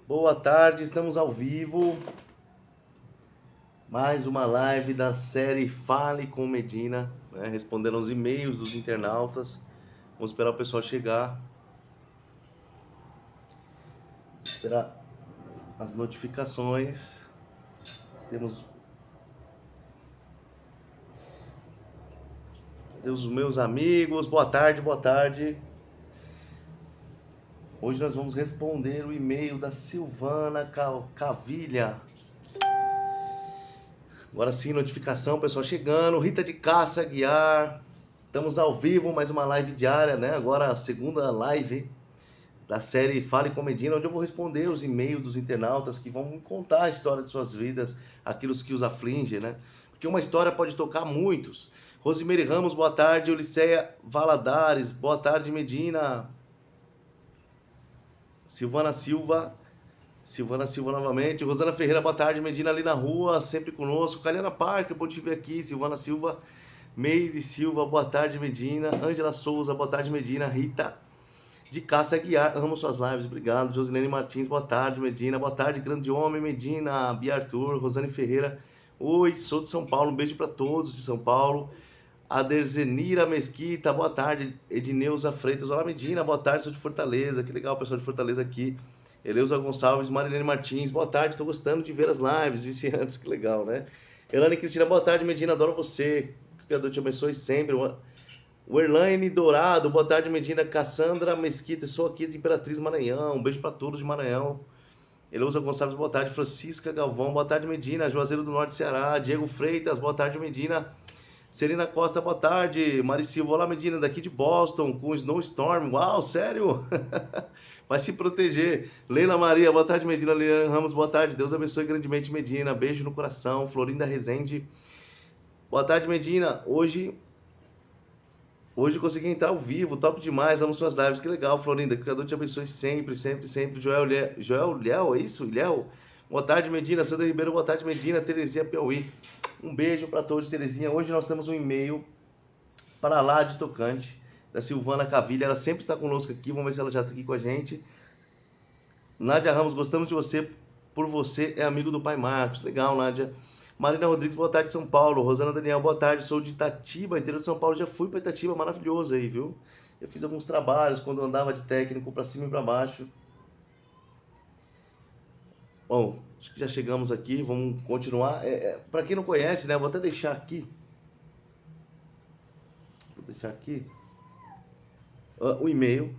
Boa tarde, estamos ao vivo. Mais uma live da série Fale com Medina, né? Respondendo aos e-mails dos internautas. Vamos esperar o pessoal chegar. Esperar as notificações. Temos os meus amigos. Boa tarde, boa tarde. Hoje nós vamos responder o e-mail da Silvana Cavilha. Agora sim, notificação, pessoal chegando. Rita de Cássia Aguiar. Estamos ao vivo, mais uma live diária, né? Agora a segunda live da série Fale com Medina, onde eu vou responder os e-mails dos internautas que vão me contar a história de suas vidas, aquilo que os aflige, né? Porque uma história pode tocar muitos. Rosimeire Ramos, boa tarde. Uliceia Valadares, boa tarde, Medina. Silvana Silva novamente. Rosana Ferreira, boa tarde. Medina ali na rua, sempre conosco. Caliana Parker, bom te ver aqui. Silvana Silva. Meire Silva, boa tarde, Medina. Ângela Souza, boa tarde, Medina. Rita de Cássia Aguiar, amo suas lives, obrigado. Josilene Martins, boa tarde, Medina. Boa tarde, grande homem, Medina. Bia Arthur, Rosane Ferreira. Oi, sou de São Paulo, um beijo para todos de São Paulo. Aderzenira Mesquita, boa tarde. Edneuza Freitas, olá, Medina, boa tarde, sou de Fortaleza. Que legal, pessoal de Fortaleza aqui. Eleusa Gonçalves, Marilene Martins, boa tarde, estou gostando de ver as lives, viciantes, que legal, né? Elane Cristina, boa tarde, Medina, adoro você. Que Deus te abençoe sempre. O Erlaine Dourado, boa tarde, Medina. Cassandra Mesquita, sou aqui de Imperatriz Maranhão. Um beijo para todos de Maranhão. Eleusa Gonçalves, boa tarde. Francisca Galvão, boa tarde, Medina. Juazeiro do Norte, Ceará. Diego Freitas, boa tarde, Medina. Celina Costa, boa tarde. Mari Silva, olá, Medina, daqui de Boston, com Snowstorm. Uau, sério? Vai se proteger. Leila Maria, boa tarde, Medina. Leila Ramos, boa tarde. Deus abençoe grandemente, Medina. Beijo no coração. Florinda Rezende, boa tarde, Medina. Hoje eu consegui entrar ao vivo, top demais, amo suas lives, que legal, Florinda, que o Criador te abençoe sempre, sempre, sempre. Joel Léo, é isso? Léo? Boa tarde, Medina. Sandra Ribeiro, boa tarde, Medina. Terezinha Piauí, um beijo para todos, Terezinha. Hoje nós temos um e-mail para lá de Tocante, da Silvana Cavilha, ela sempre está conosco aqui, vamos ver se ela já está aqui com a gente. Nádia Ramos, gostamos de você, por você é amigo do Pai Marcos, legal, Nádia. Marina Rodrigues, boa tarde, São Paulo. Rosana Daniel, boa tarde, sou de Itatiba, interior de São Paulo. Já fui para Itatiba, maravilhoso aí, viu? Eu fiz alguns trabalhos quando eu andava de técnico para cima e para baixo. Bom, acho que já chegamos aqui, vamos continuar. Para quem não conhece, né, vou até deixar aqui. Vou deixar aqui o e-mail.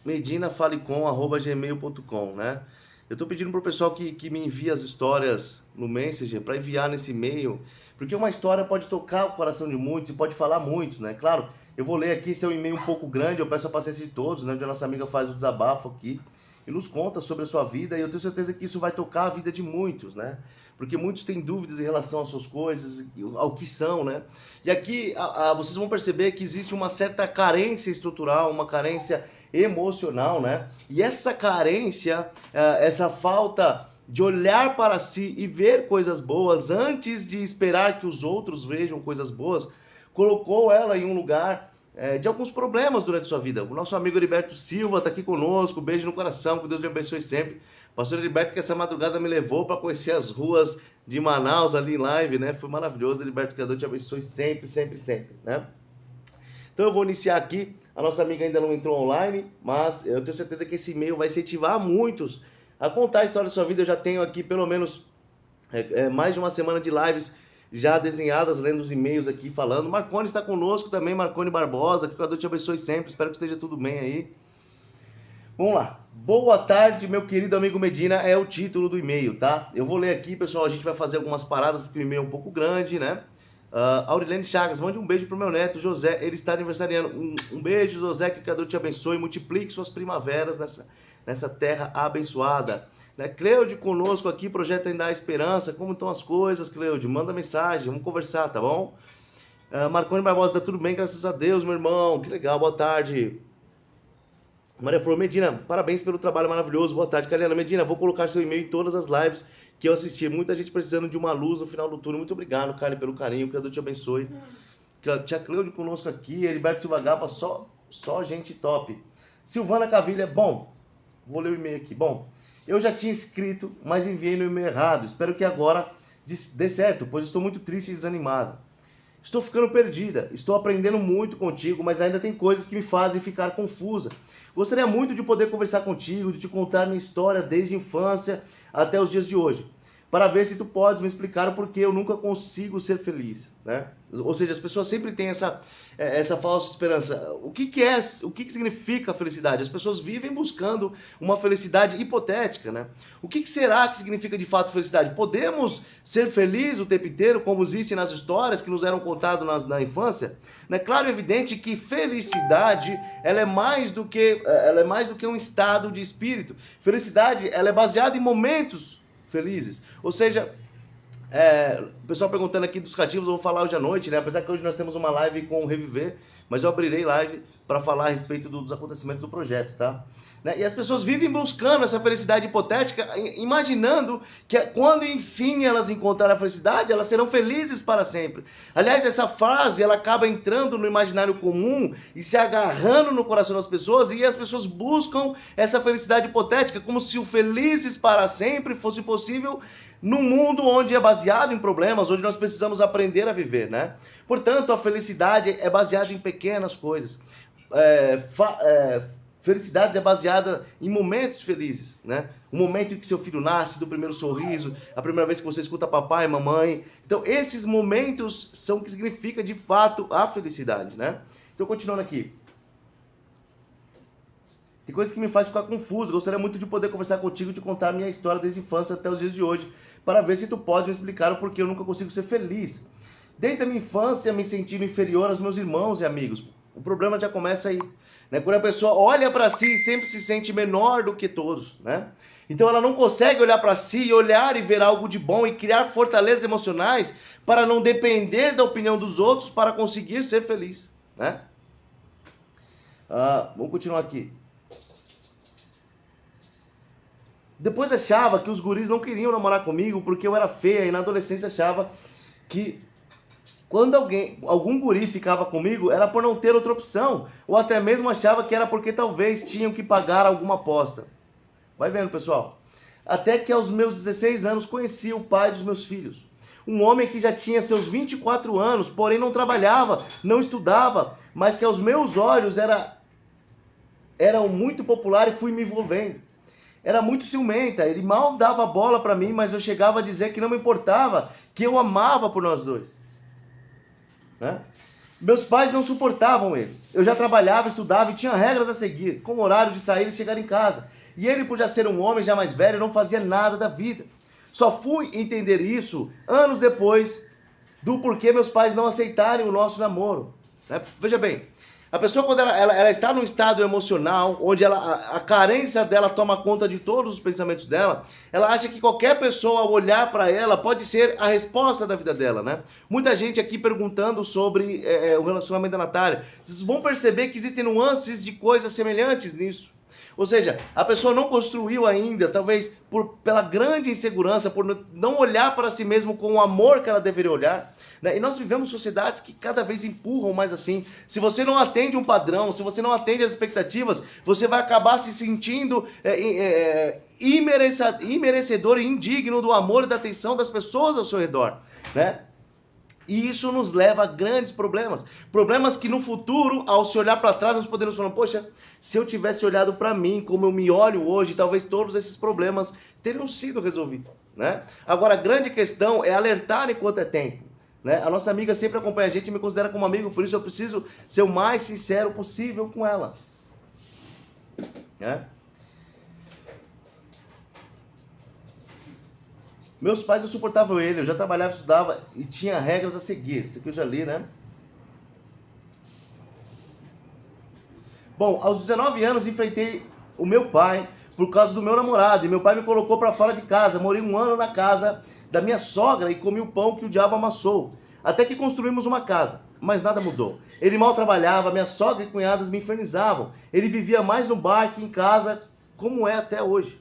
medinafalecom@gmail.com, né? Eu tô pedindo pro pessoal que me envie as histórias no Messenger para enviar nesse e-mail, porque uma história pode tocar o coração de muitos e pode falar muito, né? Claro, eu vou ler aqui, esse é um e-mail um pouco grande, eu peço a paciência de todos, né? Onde a nossa amiga faz o desabafo aqui e nos conta sobre a sua vida, e eu tenho certeza que isso vai tocar a vida de muitos, né? Porque muitos têm dúvidas em relação às suas coisas, ao que são, né? E aqui vocês vão perceber que existe uma certa carência estrutural, uma carência emocional, né? E essa carência, essa falta de olhar para si e ver coisas boas antes de esperar que os outros vejam coisas boas, colocou ela em um lugar de alguns problemas durante a sua vida. O nosso amigo Heriberto Silva está aqui conosco, beijo no coração, que Deus lhe abençoe sempre. Pastor Heriberto, que essa madrugada me levou para conhecer as ruas de Manaus ali em live, né? Foi maravilhoso. Heriberto, que Deus te abençoe sempre, sempre, sempre, né? Então eu vou iniciar aqui. A nossa amiga ainda não entrou online, mas eu tenho certeza que esse e-mail vai incentivar muitos a contar a história da sua vida. Eu já tenho aqui pelo menos mais de uma semana de lives já desenhadas, lendo os e-mails aqui falando. Marcone está conosco também, Marcone Barbosa, que o Deus te abençoe sempre, espero que esteja tudo bem aí. Vamos lá. Boa tarde, meu querido amigo Medina, é o título do e-mail, tá? Eu vou ler aqui, pessoal, a gente vai fazer algumas paradas, porque o e-mail é um pouco grande, né? Aurilene Chagas, mande um beijo pro meu neto, José, ele está aniversariando. Um beijo, José, que o Criador te abençoe, multiplique suas primaveras nessa terra abençoada. Né? Cleude conosco aqui, Projeto Ainda Há Esperança, como estão as coisas, Cleude? Manda mensagem, vamos conversar, tá bom? Marconi Barbosa, tá tudo bem, graças a Deus, meu irmão, que legal, boa tarde. Maria Flor Medina, parabéns pelo trabalho maravilhoso. Boa tarde, Caliana Medina. Vou colocar seu e-mail em todas as lives que eu assisti. Muita gente precisando de uma luz no final do túnel. Muito obrigado, Kali, pelo carinho. Que Deus te abençoe. Tia Cleude conosco aqui. Heriberto Silva Gapa, só Só gente top. Silvana Cavilha, bom, vou ler o e-mail aqui. Bom, eu já tinha escrito, mas enviei no e-mail errado. Espero que agora dê certo, pois estou muito triste e desanimada. Estou ficando perdida, estou aprendendo muito contigo, mas ainda tem coisas que me fazem ficar confusa. Gostaria muito de poder conversar contigo, de te contar minha história desde a infância até os dias de hoje, para ver se tu podes me explicar o porquê eu nunca consigo ser feliz, né? Ou seja, as pessoas sempre têm essa falsa esperança. O que significa a felicidade? As pessoas vivem buscando uma felicidade hipotética, né? O que será que significa de fato felicidade? Podemos ser felizes o tempo inteiro, como existe nas histórias que nos eram contadas na infância? É claro e evidente que felicidade ela é mais do que um estado de espírito. Felicidade ela é baseada em momentos felizes. Ou seja, o pessoal perguntando aqui dos cativos, eu vou falar hoje à noite, né? Apesar que hoje nós temos uma live com o Reviver, mas eu abrirei live para falar a respeito dos acontecimentos do projeto, tá? Né? E as pessoas vivem buscando essa felicidade hipotética, imaginando que quando enfim elas encontrarem a felicidade, elas serão felizes para sempre. Aliás, essa frase ela acaba entrando no imaginário comum e se agarrando no coração das pessoas, e as pessoas buscam essa felicidade hipotética como se o felizes para sempre fosse possível num mundo onde é baseado em problemas, onde nós precisamos aprender a viver, né? Portanto, a felicidade é baseada em pequenas coisas. Felicidade é baseada em momentos felizes, né? O momento em que seu filho nasce, do primeiro sorriso, a primeira vez que você escuta papai e mamãe. Então, esses momentos são o que significa, de fato, a felicidade, né? Então, continuando aqui. Tem coisas que me fazem ficar confuso. Gostaria muito de poder conversar contigo e te contar a minha história desde a infância até os dias de hoje, para ver se tu pode me explicar o porquê eu nunca consigo ser feliz. Desde a minha infância, me sentindo inferior aos meus irmãos e amigos. O problema já começa aí, né? Quando a pessoa olha para si e sempre se sente menor do que todos, né? Então ela não consegue olhar para si e olhar e ver algo de bom e criar fortalezas emocionais para não depender da opinião dos outros para conseguir ser feliz, né? Vamos continuar aqui. Depois achava que os guris não queriam namorar comigo porque eu era feia, e na adolescência achava que quando algum guri ficava comigo era por não ter outra opção, ou até mesmo achava que era porque talvez tinham que pagar alguma aposta. Vai vendo, pessoal. Até que aos meus 16 anos conheci o pai dos meus filhos. Um homem que já tinha seus 24 anos, porém não trabalhava, não estudava, mas que aos meus olhos era muito popular, e fui me envolvendo. Era muito ciumenta, ele mal dava bola para mim, mas eu chegava a dizer que não me importava, que eu amava por nós dois, né? Meus pais não suportavam ele. Eu já trabalhava, estudava e tinha regras a seguir, como horário de sair e chegar em casa. E ele, por já ser um homem já mais velho, não fazia nada da vida. Só fui entender isso anos depois do porquê meus pais não aceitarem o nosso namoro, né? Veja bem, a pessoa, quando ela está num estado emocional, onde a carência dela toma conta de todos os pensamentos dela, ela acha que qualquer pessoa, ao olhar para ela, pode ser a resposta da vida dela, né? Muita gente aqui perguntando sobre o relacionamento da Natália. Vocês vão perceber que existem nuances de coisas semelhantes nisso. Ou seja, a pessoa não construiu ainda, talvez pela grande insegurança, por não olhar para si mesmo com o amor que ela deveria olhar, né? E nós vivemos sociedades que cada vez empurram mais assim. Se você não atende um padrão, se você não atende as expectativas, você vai acabar se sentindo imerecedor e indigno do amor e da atenção das pessoas ao seu redor, né? E isso nos leva a grandes problemas. Problemas que no futuro, ao se olhar para trás, nós podemos falar, poxa, se eu tivesse olhado para mim como eu me olho hoje, talvez todos esses problemas teriam sido resolvidos, né? Agora, a grande questão é alertar enquanto é tempo, né? A nossa amiga sempre acompanha a gente e me considera como amigo, por isso eu preciso ser o mais sincero possível com ela, né? Meus pais não suportavam ele, eu já trabalhava, estudava e tinha regras a seguir. Isso aqui eu já li, né? Bom, aos 19 anos enfrentei o meu pai por causa do meu namorado. E meu pai me colocou para fora de casa. Morei 1 ano na casa da minha sogra e comi o pão que o diabo amassou. Até que construímos uma casa, mas nada mudou. Ele mal trabalhava, minha sogra e cunhadas me infernizavam. Ele vivia mais no bar que em casa, como é até hoje.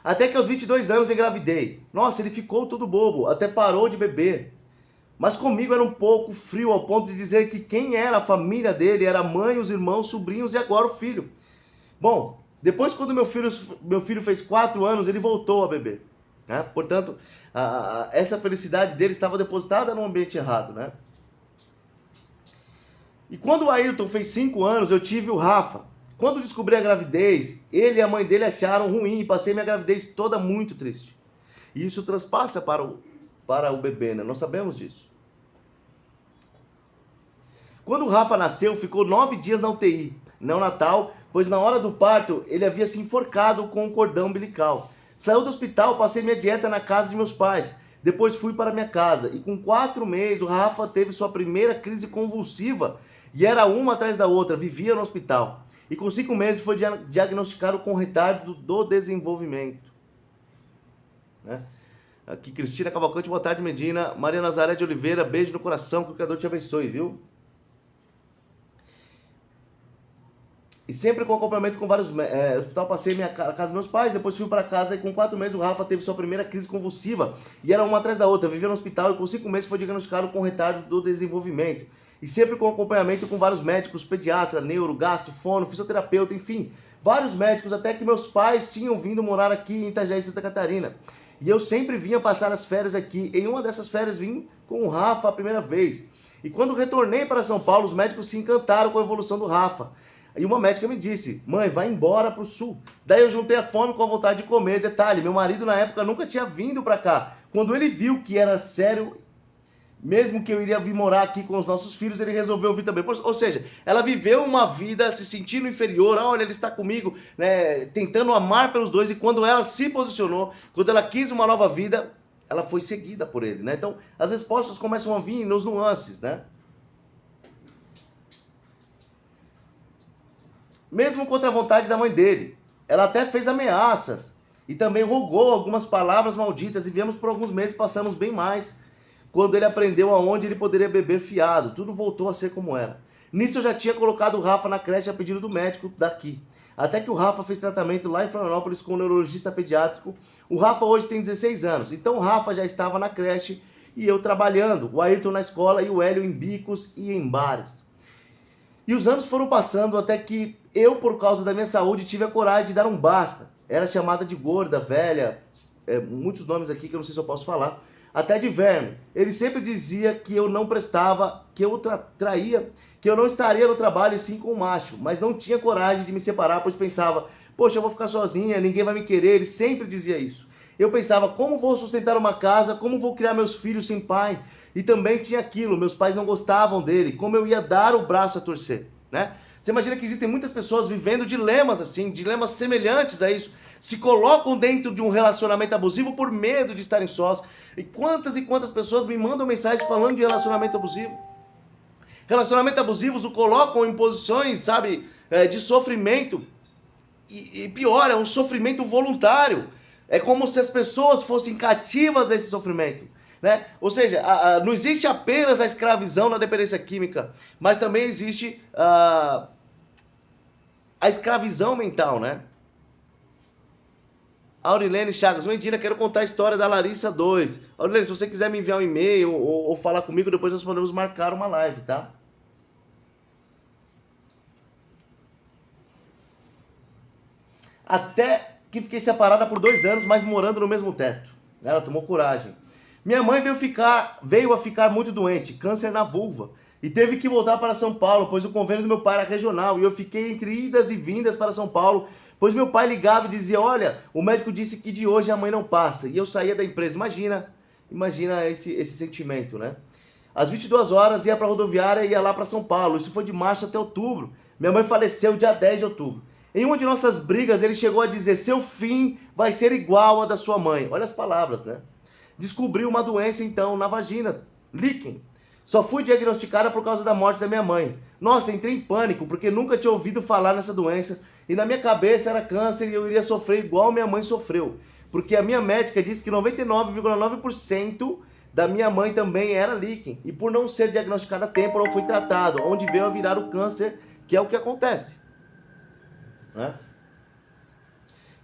Até que aos 22 anos engravidei. Nossa, ele ficou todo bobo, até parou de beber. Mas comigo era um pouco frio, ao ponto de dizer que quem era a família dele era a mãe, os irmãos, sobrinhos e agora o filho. Bom, depois quando meu filho fez 4 anos, ele voltou a beber. Né? Portanto, essa felicidade dele estava depositada no ambiente errado. Né? E quando o Ayrton fez 5 anos, eu tive o Rafa. Quando descobri a gravidez, ele e a mãe dele acharam ruim e passei minha gravidez toda muito triste. E isso transpassa para o bebê, né? Nós sabemos disso. Quando o Rafa nasceu, ficou 9 dias na UTI, neonatal, pois na hora do parto ele havia se enforcado com um cordão umbilical. Saiu do hospital, passei minha dieta na casa de meus pais. Depois fui para minha casa e com 4 meses o Rafa teve sua primeira crise convulsiva e era uma atrás da outra, vivia no hospital. E com 5 meses foi diagnosticado com retardo do desenvolvimento. Né? Aqui Cristina Cavalcante, boa tarde Medina. Maria Nazaré de Oliveira, beijo no coração, que o Criador te abençoe, viu? E sempre com acompanhamento com vários... hospital, passei minha casa dos meus pais, depois fui para casa e com 4 meses o Rafa teve sua primeira crise convulsiva. E era uma atrás da outra, vivia no hospital e com 5 meses foi diagnosticado com retardo do desenvolvimento. E sempre com acompanhamento com vários médicos, pediatra, neuro, gastro, fono, fisioterapeuta, enfim. Vários médicos, até que meus pais tinham vindo morar aqui em Itajaí, Santa Catarina. E eu sempre vinha passar as férias aqui. Em uma dessas férias vim com o Rafa a primeira vez. E quando retornei para São Paulo, os médicos se encantaram com a evolução do Rafa. E uma médica me disse, mãe, vai embora pro sul. Daí eu juntei a fome com a vontade de comer. Detalhe, meu marido na época nunca tinha vindo para cá. Quando ele viu que era sério, mesmo que eu iria vir morar aqui com os nossos filhos, ele resolveu vir também. Ou seja, ela viveu uma vida se sentindo inferior. Olha, ele está comigo, né, tentando amar pelos dois. E quando ela se posicionou, quando ela quis uma nova vida, ela foi seguida por ele. Né? Então, as respostas começam a vir nos nuances, né? Mesmo contra a vontade da mãe dele. Ela até fez ameaças e também rogou algumas palavras malditas e viemos por alguns meses, passamos bem mais. Quando ele aprendeu aonde ele poderia beber fiado, tudo voltou a ser como era. Nisso eu já tinha colocado o Rafa na creche a pedido do médico daqui. Até que o Rafa fez tratamento lá em Florianópolis com um neurologista pediátrico. O Rafa hoje tem 16 anos, então o Rafa já estava na creche e eu trabalhando, o Ayrton na escola e o Hélio em bicos e em bares. E os anos foram passando até que eu, por causa da minha saúde, tive a coragem de dar um basta. Era chamada de gorda, velha, muitos nomes aqui que eu não sei se eu posso falar, até de verme. Ele sempre dizia que eu não prestava, que eu traía, que eu não estaria no trabalho e sim com o macho, mas não tinha coragem de me separar, pois pensava, poxa, eu vou ficar sozinha, ninguém vai me querer, ele sempre dizia isso. Eu pensava, como vou sustentar uma casa, como vou criar meus filhos sem pai? E também tinha aquilo, meus pais não gostavam dele, como eu ia dar o braço a torcer, né? Você imagina que existem muitas pessoas vivendo dilemas assim, dilemas semelhantes a isso, se colocam dentro de um relacionamento abusivo por medo de estarem sós. E quantas pessoas me mandam mensagem falando de relacionamento abusivo? Relacionamentos abusivos o colocam em posições, sabe, de sofrimento. E pior, é um sofrimento voluntário. É como se as pessoas fossem cativas a esse sofrimento. Né? Ou seja, não existe apenas a escravidão na dependência química, mas também existe a escravidão mental, né? Aurilene Chagas, Medina, quero contar a história da Larissa 2. Aurilene, se você quiser me enviar um e-mail ou falar comigo, depois nós podemos marcar uma live, tá? Até que fiquei separada por 2 anos, mas morando no mesmo teto. Ela tomou coragem. Minha mãe veio a ficar muito doente, câncer na vulva, e teve que voltar para São Paulo, pois o convênio do meu pai era regional, e eu fiquei entre idas e vindas para São Paulo, pois meu pai ligava e dizia, olha, o médico disse que de hoje a mãe não passa, e eu saía da empresa. Imagina esse sentimento, né? Às 22 horas ia para a rodoviária e ia lá para São Paulo, isso foi de março até outubro. Minha mãe faleceu dia 10 de outubro. Em uma de nossas brigas, ele chegou a dizer, seu fim vai ser igual a da sua mãe. Olha as palavras, né? Descobriu uma doença, então, na vagina, líquen. Só fui diagnosticada por causa da morte da minha mãe. Nossa, entrei em pânico, porque nunca tinha ouvido falar nessa doença. E na minha cabeça era câncer e eu iria sofrer igual minha mãe sofreu. Porque a minha médica disse que 99,9% da minha mãe também era líquen. E por não ser diagnosticada a tempo, não fui tratado. Onde veio a virar o câncer, que é o que acontece. Né?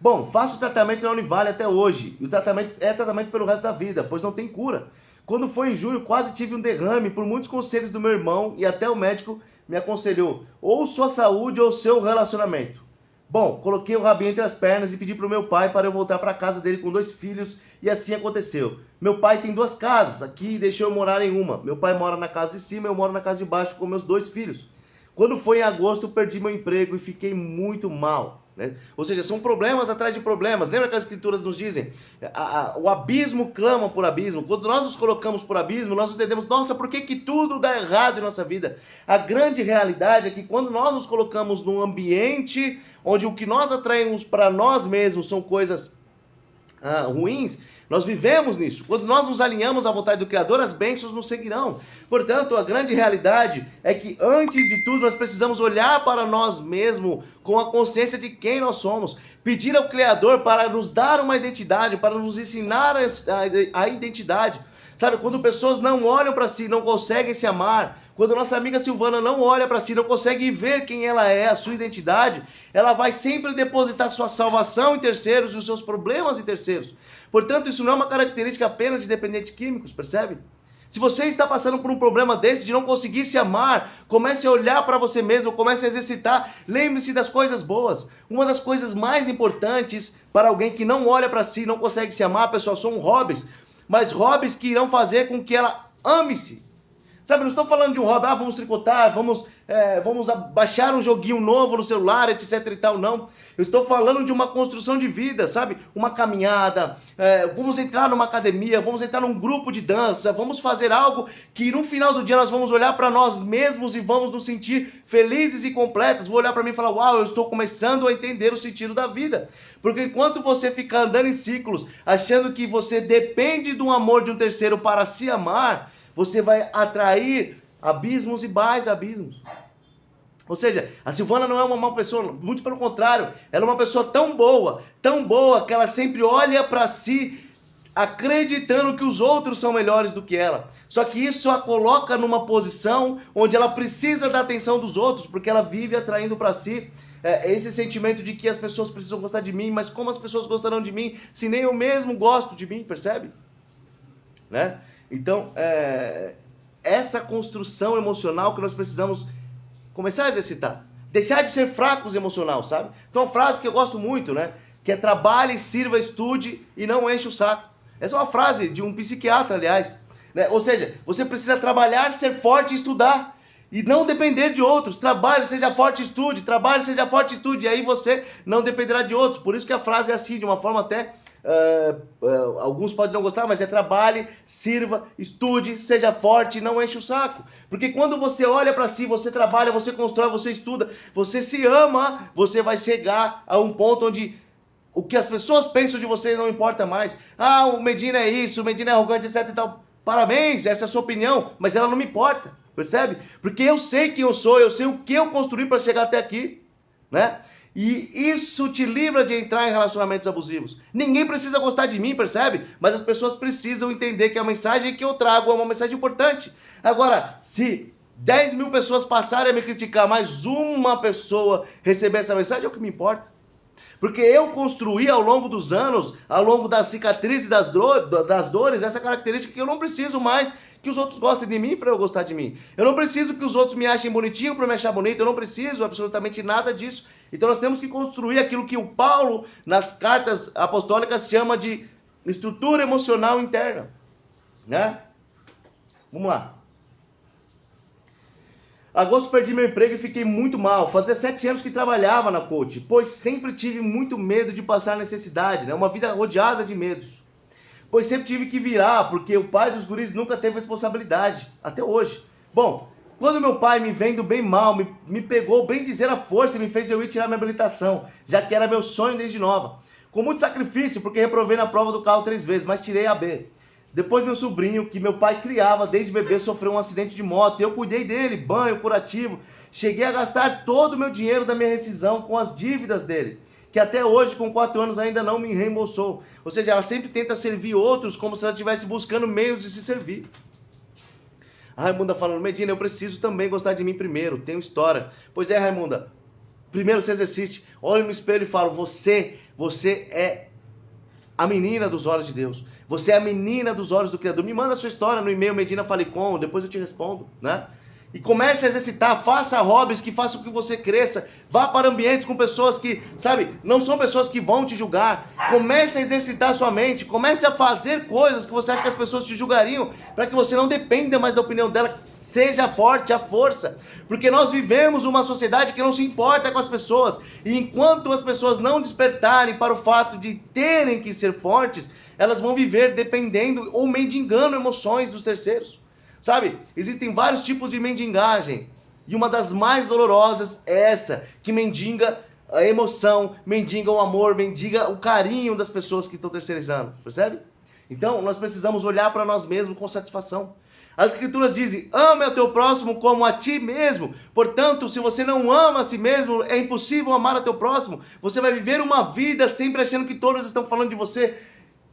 Bom, faço tratamento na Univale até hoje. E o tratamento é tratamento pelo resto da vida, pois não tem cura. Quando foi em junho, quase tive um derrame por muitos conselhos do meu irmão e até o médico me aconselhou, ou sua saúde ou seu relacionamento. Bom, coloquei o rabinho entre as pernas e pedi para o meu pai para eu voltar para a casa dele com 2 filhos e assim aconteceu. Meu pai tem 2 casas aqui e deixou eu morar em uma. Meu pai mora na casa de cima, eu moro na casa de baixo com meus 2 filhos. Quando foi em agosto, perdi meu emprego e fiquei muito mal. Né? Ou seja, são problemas atrás de problemas. Lembra que as escrituras nos dizem? O abismo clama por abismo. Quando nós nos colocamos por abismo, nós entendemos, nossa, por que tudo dá errado em nossa vida? A grande realidade é que quando nós nos colocamos num ambiente onde o que nós atraímos para nós mesmos são coisas ruins, nós vivemos nisso. Quando nós nos alinhamos à vontade do Criador, as bênçãos nos seguirão. Portanto, a grande realidade é que, antes de tudo, nós precisamos olhar para nós mesmos com a consciência de quem nós somos. Pedir ao Criador para nos dar uma identidade, para nos ensinar a identidade. Sabe, quando pessoas não olham para si, não conseguem se amar, quando nossa amiga Silvana não olha para si, não consegue ver quem ela é, a sua identidade, ela vai sempre depositar sua salvação em terceiros e os seus problemas em terceiros. Portanto, isso não é uma característica apenas de dependentes químicos, percebe? Se você está passando por um problema desse, de não conseguir se amar, comece a olhar para você mesmo, comece a exercitar, lembre-se das coisas boas. Uma das coisas mais importantes para alguém que não olha para si, não consegue se amar, pessoal, são hobbies. Mas hobbies que irão fazer com que ela ame-se. Sabe, não estou falando de um hobby, vamos tricotar, vamos baixar um joguinho novo no celular, etc e tal, não. Eu estou falando de uma construção de vida, sabe? Uma caminhada, vamos entrar numa academia, vamos entrar num grupo de dança, vamos fazer algo que no final do dia nós vamos olhar para nós mesmos e vamos nos sentir felizes e completos. Vou olhar para mim e falar, uau, eu estou começando a entender o sentido da vida. Porque enquanto você fica andando em ciclos, achando que você depende do amor de um terceiro para se amar, você vai atrair abismos e mais abismos. Ou seja, a Silvana não é uma má pessoa, muito pelo contrário, ela é uma pessoa tão boa, que ela sempre olha para si acreditando que os outros são melhores do que ela. Só que isso a coloca numa posição onde ela precisa da atenção dos outros, porque ela vive atraindo para si esse sentimento de que as pessoas precisam gostar de mim, mas como as pessoas gostarão de mim se nem eu mesmo gosto de mim, percebe? Né? Então, essa construção emocional que nós precisamos começar a exercitar. Deixar de ser fracos emocional, sabe? Então, uma frase que eu gosto muito, né? Que é trabalhe, sirva, estude e não enche o saco. Essa é uma frase de um psiquiatra, aliás. Né? Ou seja, você precisa trabalhar, ser forte e estudar. E não depender de outros. Trabalhe, seja forte, estude. Trabalhe, seja forte, estude. E aí você não dependerá de outros. Por isso que a frase é assim, de uma forma até... alguns podem não gostar, mas é trabalhe, sirva, estude, seja forte e não enche o saco. Porque quando você olha para si, você trabalha, você constrói, você estuda, você se ama, você vai chegar a um ponto onde o que as pessoas pensam de você não importa mais. Ah, o Medina é isso, o Medina é arrogante, etc e tal. Parabéns, essa é a sua opinião, mas ela não me importa, percebe? Porque eu sei quem eu sou, eu sei o que eu construí para chegar até aqui, né? E isso te livra de entrar em relacionamentos abusivos. Ninguém precisa gostar de mim, percebe? Mas as pessoas precisam entender que a mensagem que eu trago é uma mensagem importante. Agora, se 10 mil pessoas passarem a me criticar, mas uma pessoa receber essa mensagem, é o que me importa. Porque eu construí ao longo dos anos, ao longo das cicatrizes, das dores, essa característica que eu não preciso mais que os outros gostem de mim para eu gostar de mim. Eu não preciso que os outros me achem bonitinho para me achar bonito. Eu não preciso absolutamente nada disso. Então nós temos que construir aquilo que o Paulo, nas cartas apostólicas, chama de estrutura emocional interna. Né? Vamos lá. Agosto perdi meu emprego e fiquei muito mal. Fazia 7 anos que trabalhava na coach, pois sempre tive muito medo de passar necessidade, né? Uma vida rodeada de medos. Pois sempre tive que virar, porque o pai dos guris nunca teve responsabilidade, até hoje. Bom, quando meu pai me vendo bem mal, me pegou bem dizer a força e me fez eu ir tirar minha habilitação, já que era meu sonho desde nova. Com muito sacrifício, porque reprovei na prova do carro 3 vezes, mas tirei a B. Depois meu sobrinho, que meu pai criava desde bebê, sofreu um acidente de moto. Eu cuidei dele, banho, curativo. Cheguei a gastar todo o meu dinheiro da minha rescisão com as dívidas dele, que até hoje, com 4 anos, ainda não me reembolsou. Ou seja, ela sempre tenta servir outros como se ela estivesse buscando meios de se servir. A Raimunda falando, Medina, eu preciso também gostar de mim primeiro, tenho história. Pois é, Raimunda, primeiro se exercite, olhe no espelho e fala, você é a menina dos olhos de Deus. Você é a menina dos olhos do Criador. Me manda a sua história no e-mail medinafalecom, depois eu te respondo, né? E comece a exercitar, faça hobbies que façam com que você cresça. Vá para ambientes com pessoas que, sabe, não são pessoas que vão te julgar. Comece a exercitar a sua mente, comece a fazer coisas que você acha que as pessoas te julgariam, para que você não dependa mais da opinião dela. Seja forte, a força. Porque nós vivemos uma sociedade que não se importa com as pessoas. E enquanto as pessoas não despertarem para o fato de terem que ser fortes, elas vão viver dependendo ou mendigando emoções dos terceiros. Sabe, existem vários tipos de mendigagem, e uma das mais dolorosas é essa, que mendiga a emoção, mendiga o amor, mendiga o carinho das pessoas que estão terceirizando, percebe? Então, nós precisamos olhar para nós mesmos com satisfação. As escrituras dizem, ame ao teu próximo como a ti mesmo. Portanto, se você não ama a si mesmo, é impossível amar ao teu próximo. Você vai viver uma vida sempre achando que todos estão falando de você.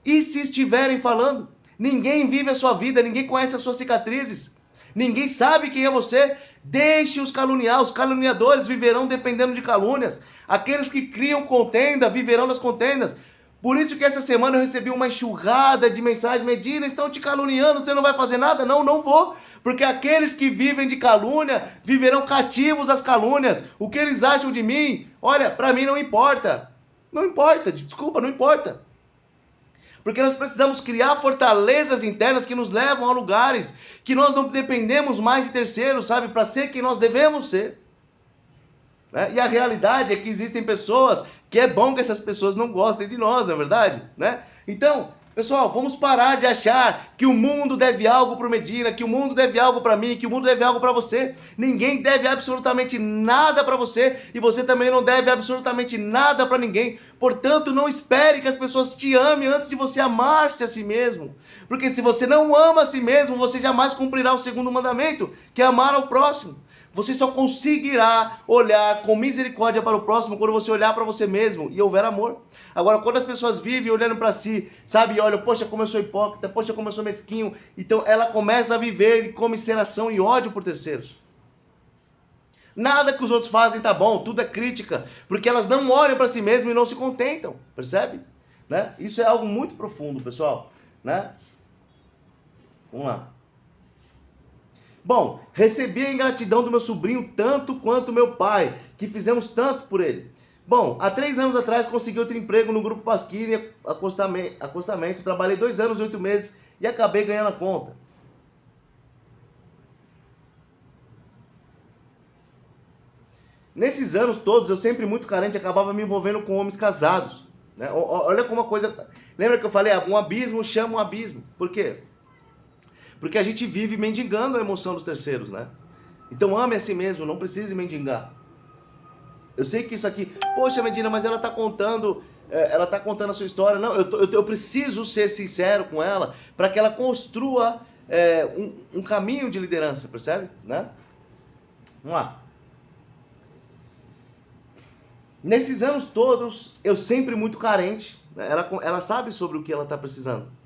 E se estiverem falando? Ninguém vive a sua vida, ninguém conhece as suas cicatrizes, ninguém sabe quem é você. Deixe-os caluniar, os caluniadores viverão dependendo de calúnias. Aqueles que criam contenda viverão das contendas. Por isso que essa semana eu recebi uma enxurrada de mensagens: Medina, estão te caluniando, você não vai fazer nada? Não, não vou, porque aqueles que vivem de calúnia viverão cativos às calúnias. O que eles acham de mim, olha, para mim não importa. Não importa, desculpa, não importa. Porque nós precisamos criar fortalezas internas que nos levam a lugares que nós não dependemos mais de terceiros, sabe? Para ser quem nós devemos ser. Né? E a realidade é que existem pessoas que é bom que essas pessoas não gostem de nós, não é verdade? Né? Então, pessoal, vamos parar de achar que o mundo deve algo para o Medina, que o mundo deve algo para mim, que o mundo deve algo para você. Ninguém deve absolutamente nada para você e você também não deve absolutamente nada para ninguém. Portanto, não espere que as pessoas te amem antes de você amar-se a si mesmo. Porque se você não ama a si mesmo, você jamais cumprirá o segundo mandamento, que é amar ao próximo. Você só conseguirá olhar com misericórdia para o próximo quando você olhar para você mesmo e houver amor. Agora, quando as pessoas vivem olhando para si, sabe, e olham, poxa, como eu sou hipócrita, poxa, como eu sou mesquinho, então ela começa a viver de comisseração e ódio por terceiros. Nada que os outros fazem tá bom, tudo é crítica, porque elas não olham para si mesmas e não se contentam, percebe? Né? Isso é algo muito profundo, pessoal, né? Vamos lá. Bom, recebi a ingratidão do meu sobrinho tanto quanto meu pai, que fizemos tanto por ele. Bom, há 3 anos atrás consegui outro emprego no Grupo Pasquini Acostamento. Trabalhei 2 anos e 8 meses e acabei ganhando a conta. Nesses anos todos, eu sempre muito carente, acabava me envolvendo com homens casados. Né? Olha como a coisa... Lembra que eu falei, um abismo chama um abismo. Por quê? Porque a gente vive mendigando a emoção dos terceiros, né? Então ame a si mesmo, não precise mendigar. Eu sei que isso aqui, poxa Medina, mas ela está contando a sua história. Não, eu preciso ser sincero com ela para que ela construa um caminho de liderança, percebe? Né? Vamos lá. Nesses anos todos, eu sempre muito carente, né? Ela sabe sobre o que ela está precisando.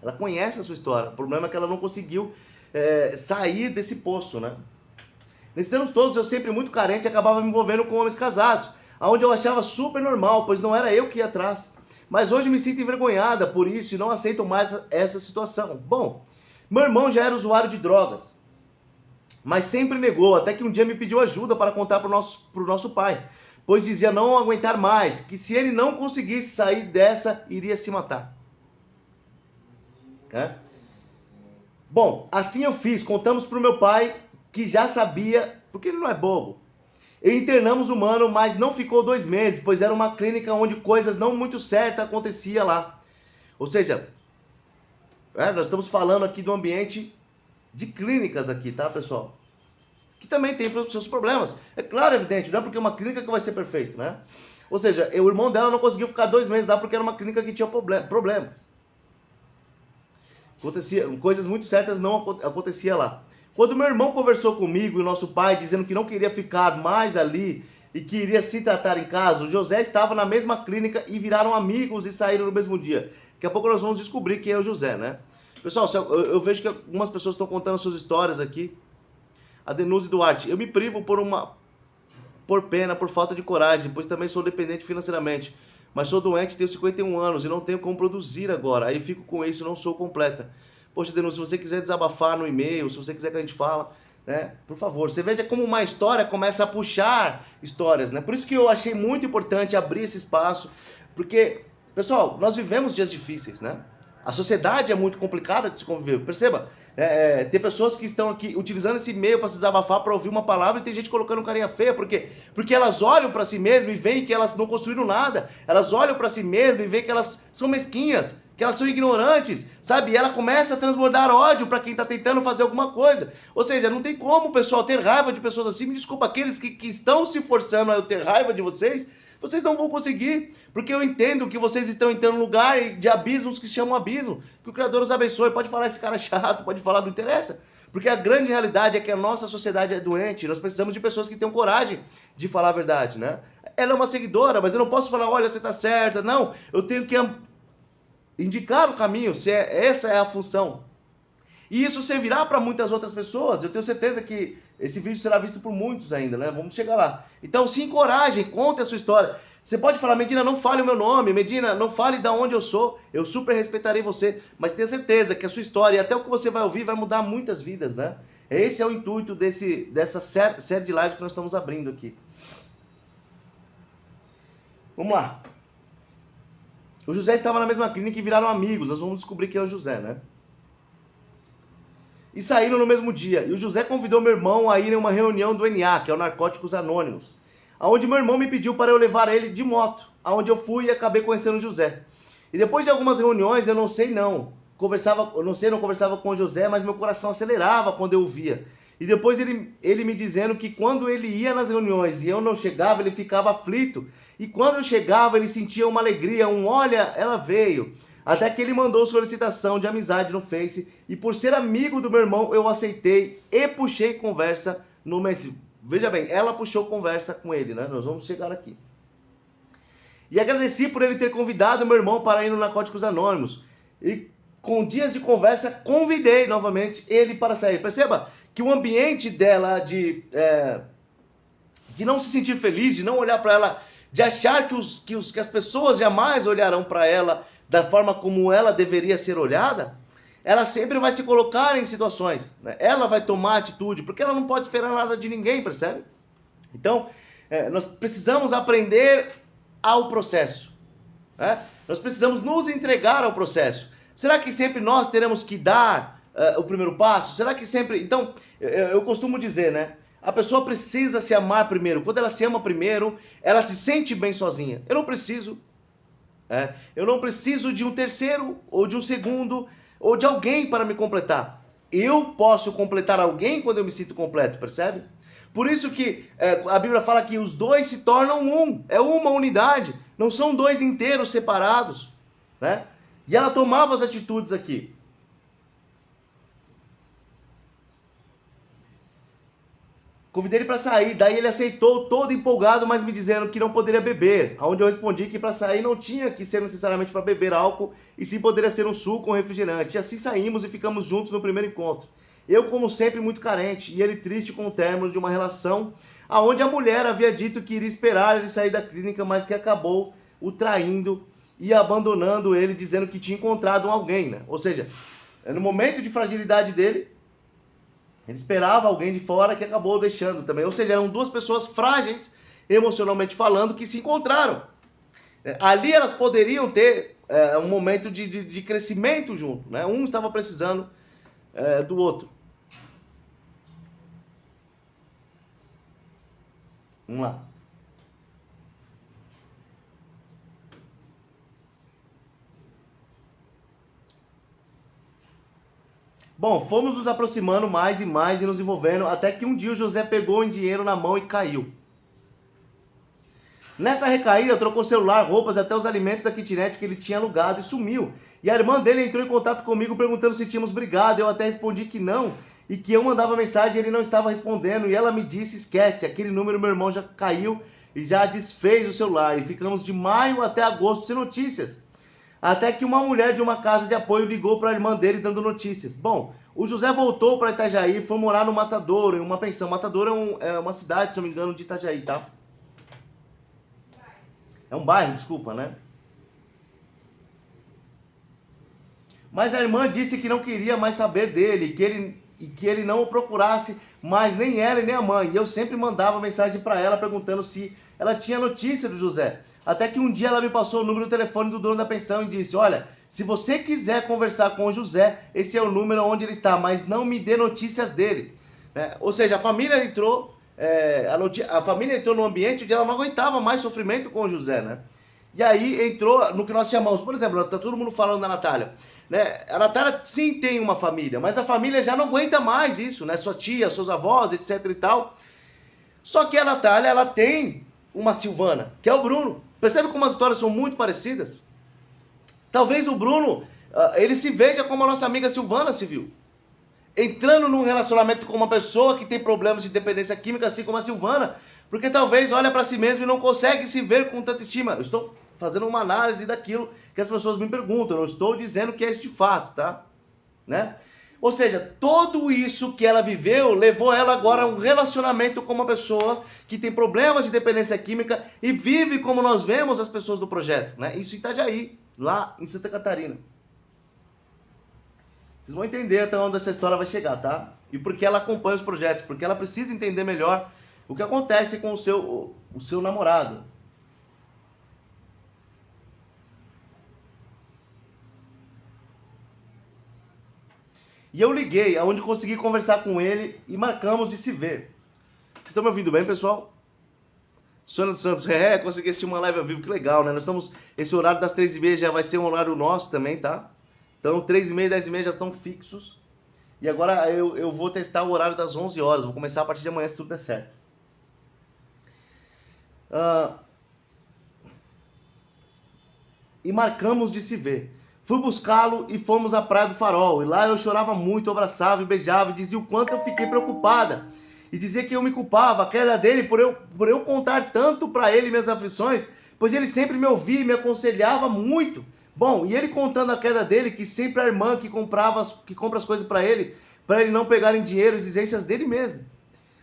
Ela conhece a sua história. O problema é que ela não conseguiu sair desse poço, né? Nesses anos todos, eu sempre muito carente, acabava me envolvendo com homens casados, onde eu achava super normal, pois não era eu que ia atrás. Mas hoje me sinto envergonhada por isso e não aceito mais essa situação. Bom, meu irmão já era usuário de drogas, mas sempre negou, até que um dia me pediu ajuda para contar para o nosso pai, pois dizia não aguentar mais, que se ele não conseguisse sair dessa, iria se matar. Bom, assim eu fiz, contamos para o meu pai, que já sabia, porque ele não é bobo. E internamos o mano, mas não ficou 2 meses, pois era uma clínica onde coisas não muito certas aconteciam lá. Ou seja, nós estamos falando aqui do ambiente de clínicas aqui, tá, pessoal? Que também tem os seus problemas. É claro, evidente, não é porque é uma clínica que vai ser perfeito, né? Ou seja, o irmão dela não conseguiu ficar 2 meses lá porque era uma clínica que tinha problemas. Coisas muito certas não acontecia lá. Quando meu irmão conversou comigo e o nosso pai, dizendo que não queria ficar mais ali e que iria se tratar em casa, o José estava na mesma clínica e viraram amigos e saíram no mesmo dia. Daqui a pouco nós vamos descobrir quem é o José, né? Pessoal, eu vejo que algumas pessoas estão contando suas histórias aqui. A Denuse Duarte, eu me privo por pena, por falta de coragem, pois também sou dependente financeiramente. mas sou doente, tenho 51 anos e não tenho como produzir agora. Aí fico com isso, não sou completa. Poxa, Denúncia, se você quiser desabafar no e-mail, se você quiser que a gente fala, né? Por favor, você veja como uma história começa a puxar histórias, né? Por isso que eu achei muito importante abrir esse espaço, porque, pessoal, nós vivemos dias difíceis, né? A sociedade é muito complicada de se conviver. Perceba, tem pessoas que estão aqui utilizando esse meio para se desabafar, para ouvir uma palavra, e tem gente colocando carinha feia, porque elas olham para si mesmas e veem que elas não construíram nada. Elas olham para si mesmas e veem que elas são mesquinhas, que elas são ignorantes, sabe? E ela começa a transbordar ódio para quem está tentando fazer alguma coisa. Ou seja, não tem como, pessoal, ter raiva de pessoas assim. Me desculpa, aqueles que estão se forçando a eu ter raiva de vocês, vocês não vão conseguir, porque eu entendo que vocês estão entrando num lugar de abismos que se chamam abismo. Que o Criador os abençoe. Pode falar esse cara é chato, pode falar, não interessa. Porque a grande realidade é que a nossa sociedade é doente. Nós precisamos de pessoas que tenham coragem de falar a verdade, né? Ela é uma seguidora, mas eu não posso falar, olha, você está certa. Não, eu tenho que indicar o caminho, essa é a função. E isso servirá para muitas outras pessoas. Eu tenho certeza que esse vídeo será visto por muitos ainda, né? Vamos chegar lá. Então se encorajem, conte a sua história. Você pode falar, Medina, não fale o meu nome, Medina, não fale de onde eu sou, eu super respeitarei você, mas tenha certeza que a sua história e até o que você vai ouvir vai mudar muitas vidas, né? Esse é o intuito dessa série de lives que nós estamos abrindo aqui. Vamos lá. O José estava na mesma clínica e viraram amigos, nós vamos descobrir quem é o José, né? E saíram no mesmo dia. E o José convidou meu irmão a ir em uma reunião do NA, que é o Narcóticos Anônimos, aonde meu irmão me pediu para eu levar ele de moto, aonde eu fui e acabei conhecendo o José. E depois de algumas reuniões, eu não conversava com o José, mas meu coração acelerava quando eu o via. E depois ele me dizendo que quando ele ia nas reuniões e eu não chegava, ele ficava aflito. E quando eu chegava, ele sentia uma alegria, olha, ela veio. Até que ele mandou solicitação de amizade no Face, e por ser amigo do meu irmão, eu aceitei e puxei conversa no Messenger. Veja bem, ela puxou conversa com ele, né? Nós vamos chegar aqui. E agradeci por ele ter convidado meu irmão para ir no Narcóticos Anônimos. E com dias de conversa, convidei novamente ele para sair. Perceba que o ambiente dela de não se sentir feliz, de não olhar para ela, de achar que as pessoas jamais olharão para ela da forma como ela deveria ser olhada, ela sempre vai se colocar em situações, né? Ela vai tomar atitude, porque ela não pode esperar nada de ninguém, percebe? Então, nós precisamos aprender ao processo, né? Nós precisamos nos entregar ao processo. Será que sempre nós teremos que dar o primeiro passo? Será que sempre... Então, eu costumo dizer, né? A pessoa precisa se amar primeiro. Quando ela se ama primeiro, ela se sente bem sozinha. Eu não preciso de um terceiro, ou de um segundo, ou de alguém para me completar. Eu posso completar alguém quando eu me sinto completo, percebe? Por isso que a Bíblia fala que os dois se tornam um. É uma unidade. Não são dois inteiros separados, né? E ela tomava as atitudes aqui. Convidei ele para sair, daí ele aceitou todo empolgado, mas me dizendo que não poderia beber. Aonde eu respondi que para sair não tinha que ser necessariamente para beber álcool, e sim poderia ser um suco ou um refrigerante. E assim saímos e ficamos juntos no primeiro encontro. Eu, como sempre, muito carente, e ele triste com o término de uma relação, aonde a mulher havia dito que iria esperar ele sair da clínica, mas que acabou o traindo e abandonando ele, dizendo que tinha encontrado alguém, né? Ou seja, no momento de fragilidade dele, ele esperava alguém de fora que acabou deixando também. Ou seja, eram duas pessoas frágeis, emocionalmente falando, que se encontraram. Ali elas poderiam ter um momento de crescimento junto, né? Um estava precisando do outro. Vamos lá. Bom, fomos nos aproximando mais e mais e nos envolvendo, até que um dia o José pegou um dinheiro na mão e caiu. Nessa recaída, trocou celular, roupas, até os alimentos da kitnet que ele tinha alugado e sumiu. E a irmã dele entrou em contato comigo perguntando se tínhamos brigado. Eu até respondi que não, e que eu mandava mensagem e ele não estava respondendo. E ela me disse, esquece, aquele número meu irmão já caiu e já desfez o celular. E ficamos de maio até agosto sem notícias. Até que uma mulher de uma casa de apoio ligou para a irmã dele dando notícias. Bom, o José voltou para Itajaí e foi morar no Matadouro, em uma pensão. Matadouro é uma cidade, se não me engano, de Itajaí, tá? É um bairro, desculpa, né? Mas a irmã disse que não queria mais saber dele, que ele não o procurasse mais, nem ela e nem a mãe. E eu sempre mandava mensagem para ela perguntando se ela tinha notícia do José. Até que um dia ela me passou o número do telefone do dono da pensão e disse: olha, se você quiser conversar com o José, esse é o número onde ele está, mas não me dê notícias dele. Ou seja, a família entrou, a família entrou num ambiente onde ela não aguentava mais sofrimento com o José, né? E aí entrou no que nós chamamos, por exemplo, tá todo mundo falando da Natália, né? A Natália sim tem uma família, mas a família já não aguenta mais isso, né? Sua tia, seus avós, etc e tal. Só que a Natália, ela tem uma Silvana, que é o Bruno. Percebe como as histórias são muito parecidas? Talvez o Bruno, ele se veja como a nossa amiga Silvana se viu. Entrando num relacionamento com uma pessoa que tem problemas de dependência química, assim como a Silvana, porque talvez olha para si mesmo e não consegue se ver com tanta estima. Eu estou fazendo uma análise daquilo que as pessoas me perguntam, eu não estou dizendo que é isso de fato, tá? Né? Ou seja, tudo isso que ela viveu levou ela agora a um relacionamento com uma pessoa que tem problemas de dependência química e vive como nós vemos as pessoas do projeto, né? Isso em Itajaí, lá em Santa Catarina. Vocês vão entender até onde essa história vai chegar, tá? E por que ela acompanha os projetos, porque ela precisa entender melhor o que acontece com o seu namorado. E eu liguei, aonde consegui conversar com ele e marcamos de se ver. Vocês estão me ouvindo bem, pessoal? Sônia dos Santos, consegui assistir uma live ao vivo, que legal, né? Nós estamos, esse horário das 3h30 já vai ser um horário nosso também, tá? Então 3h30, 10h30 já estão fixos. E agora eu vou testar o horário das 11 horas, vou começar a partir de amanhã se tudo der certo. E marcamos de se ver. Fui buscá-lo e fomos à Praia do Farol. E lá eu chorava muito, abraçava e beijava e dizia o quanto eu fiquei preocupada. E dizia que eu me culpava, a queda dele, por eu contar tanto para ele minhas aflições, pois ele sempre me ouvia e me aconselhava muito. Bom, e ele contando a queda dele, que sempre a irmã que compra as coisas para ele não pegarem dinheiro, exigências dele mesmo.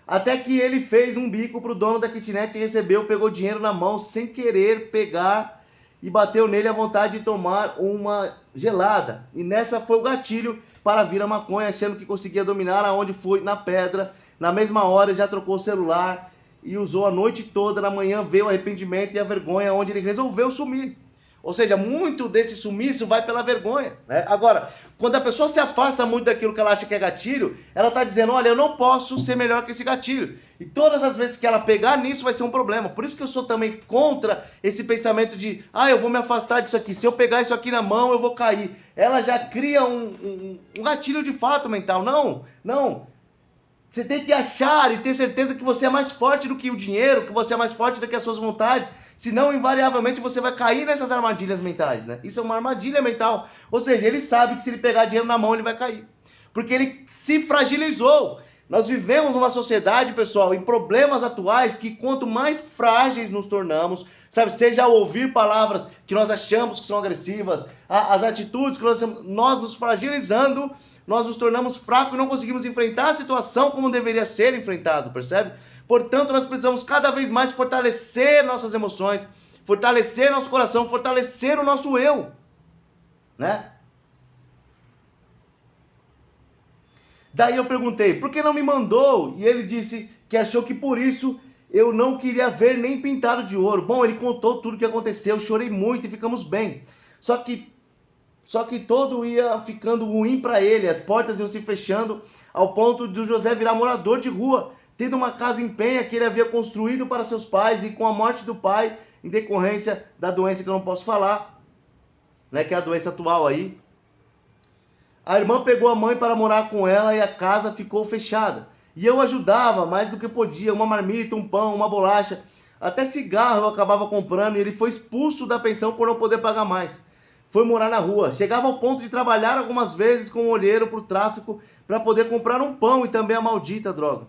Até que ele fez um bico pro dono da kitnet e recebeu, pegou dinheiro na mão sem querer pegar e bateu nele a vontade de tomar uma gelada. E nessa foi o gatilho para vir a maconha, achando que conseguia dominar aonde foi, na pedra. Na mesma hora já trocou o celular e usou a noite toda. Na manhã veio o arrependimento e a vergonha, onde ele resolveu sumir. Ou seja, muito desse sumiço vai pela vergonha, né? Agora, quando a pessoa se afasta muito daquilo que ela acha que é gatilho, ela está dizendo, olha, eu não posso ser melhor que esse gatilho. E todas as vezes que ela pegar nisso vai ser um problema. Por isso que eu sou também contra esse pensamento de, eu vou me afastar disso aqui, se eu pegar isso aqui na mão eu vou cair. Ela já cria um gatilho de fato mental. Não. Você tem que achar e ter certeza que você é mais forte do que o dinheiro, que você é mais forte do que as suas vontades. Senão, invariavelmente, você vai cair nessas armadilhas mentais, né? Isso é uma armadilha mental. Ou seja, ele sabe que se ele pegar dinheiro na mão, ele vai cair. Porque ele se fragilizou. Nós vivemos numa sociedade, pessoal, em problemas atuais, que quanto mais frágeis nos tornamos, sabe? Seja ao ouvir palavras que nós achamos que são agressivas, as atitudes que nós nos fragilizando, nós nos tornamos fracos e não conseguimos enfrentar a situação como deveria ser enfrentado, percebe? Portanto, nós precisamos cada vez mais fortalecer nossas emoções, fortalecer nosso coração, fortalecer o nosso eu, né? Daí eu perguntei, por que não me mandou? E ele disse que achou que por isso eu não queria ver nem pintado de ouro. Bom, ele contou tudo o que aconteceu, chorei muito e ficamos bem. Só que todo ia ficando ruim para ele, as portas iam se fechando ao ponto de o José virar morador de rua, tendo uma casa em Penha que ele havia construído para seus pais, e com a morte do pai, em decorrência da doença que eu não posso falar, né, que é a doença atual aí, a irmã pegou a mãe para morar com ela e a casa ficou fechada. E eu ajudava mais do que podia, uma marmita, um pão, uma bolacha, até cigarro eu acabava comprando, e ele foi expulso da pensão por não poder pagar mais. Foi morar na rua. Chegava ao ponto de trabalhar algumas vezes com um olheiro para o tráfico para poder comprar um pão e também a maldita droga.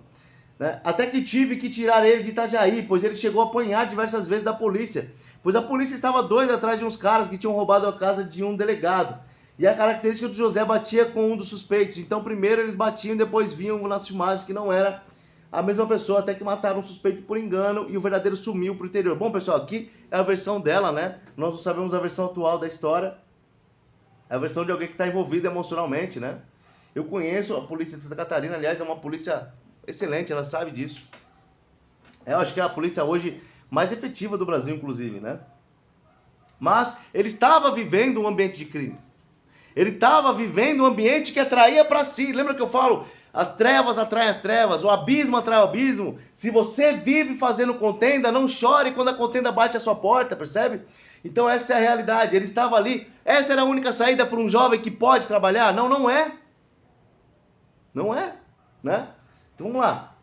Né? Até que tive que tirar ele de Itajaí, pois ele chegou a apanhar diversas vezes da polícia. Pois a polícia estava doida atrás de uns caras que tinham roubado a casa de um delegado. E a característica do José batia com um dos suspeitos. Então primeiro eles batiam e depois vinham nas filmagens que não era a mesma pessoa, até que mataram um suspeito por engano e o verdadeiro sumiu pro interior. Bom, pessoal, aqui é a versão dela, né? Nós não sabemos a versão atual da história. É a versão de alguém que está envolvido emocionalmente, né? Eu conheço a polícia de Santa Catarina, aliás, é uma polícia excelente, ela sabe disso. Eu acho que é a polícia hoje mais efetiva do Brasil, inclusive, né? Mas ele estava vivendo um ambiente de crime. Ele estava vivendo um ambiente que atraía para si. Lembra que eu falo? As trevas atraem as trevas, o abismo atrai o abismo. Se você vive fazendo contenda, não chore quando a contenda bate a sua porta, percebe? Então essa é a realidade. Ele estava ali. Essa era a única saída para um jovem que pode trabalhar? Não, não é. Não é, né? Então vamos lá.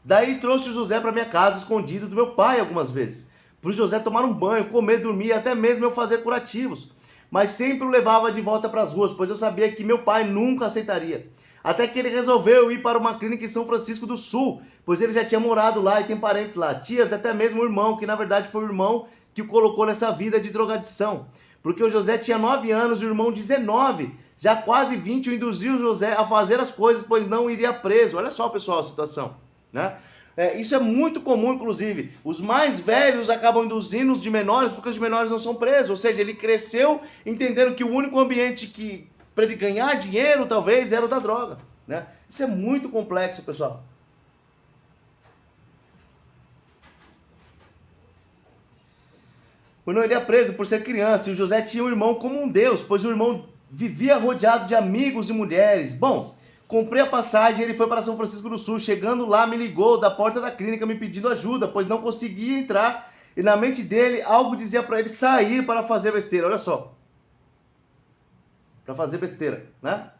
Daí trouxe o José para minha casa, escondido do meu pai algumas vezes. Para o José tomar um banho, comer, dormir, até mesmo eu fazer curativos. Mas sempre o levava de volta para as ruas, pois eu sabia que meu pai nunca aceitaria. Até que ele resolveu ir para uma clínica em São Francisco do Sul, pois ele já tinha morado lá e tem parentes lá, tias, até mesmo o irmão, que na verdade foi o irmão que o colocou nessa vida de drogadição. Porque o José tinha 9 anos e o irmão 19, já quase 20, o induziu o José a fazer as coisas, pois não iria preso. Olha só, pessoal, a situação, né? Isso é muito comum, inclusive. Os mais velhos acabam induzindo os de menores porque os de menores não são presos. Ou seja, ele cresceu entendendo que o único ambiente que para ele ganhar dinheiro, talvez, era o da droga, né? Isso é muito complexo, pessoal. Por não iria preso por ser criança, e o José tinha um irmão como um deus, pois o irmão vivia rodeado de amigos e mulheres. Bom, comprei a passagem e ele foi para São Francisco do Sul. Chegando lá, me ligou da porta da clínica me pedindo ajuda, pois não conseguia entrar. E na mente dele, algo dizia para ele sair para fazer besteira. Olha só. Para fazer besteira, né?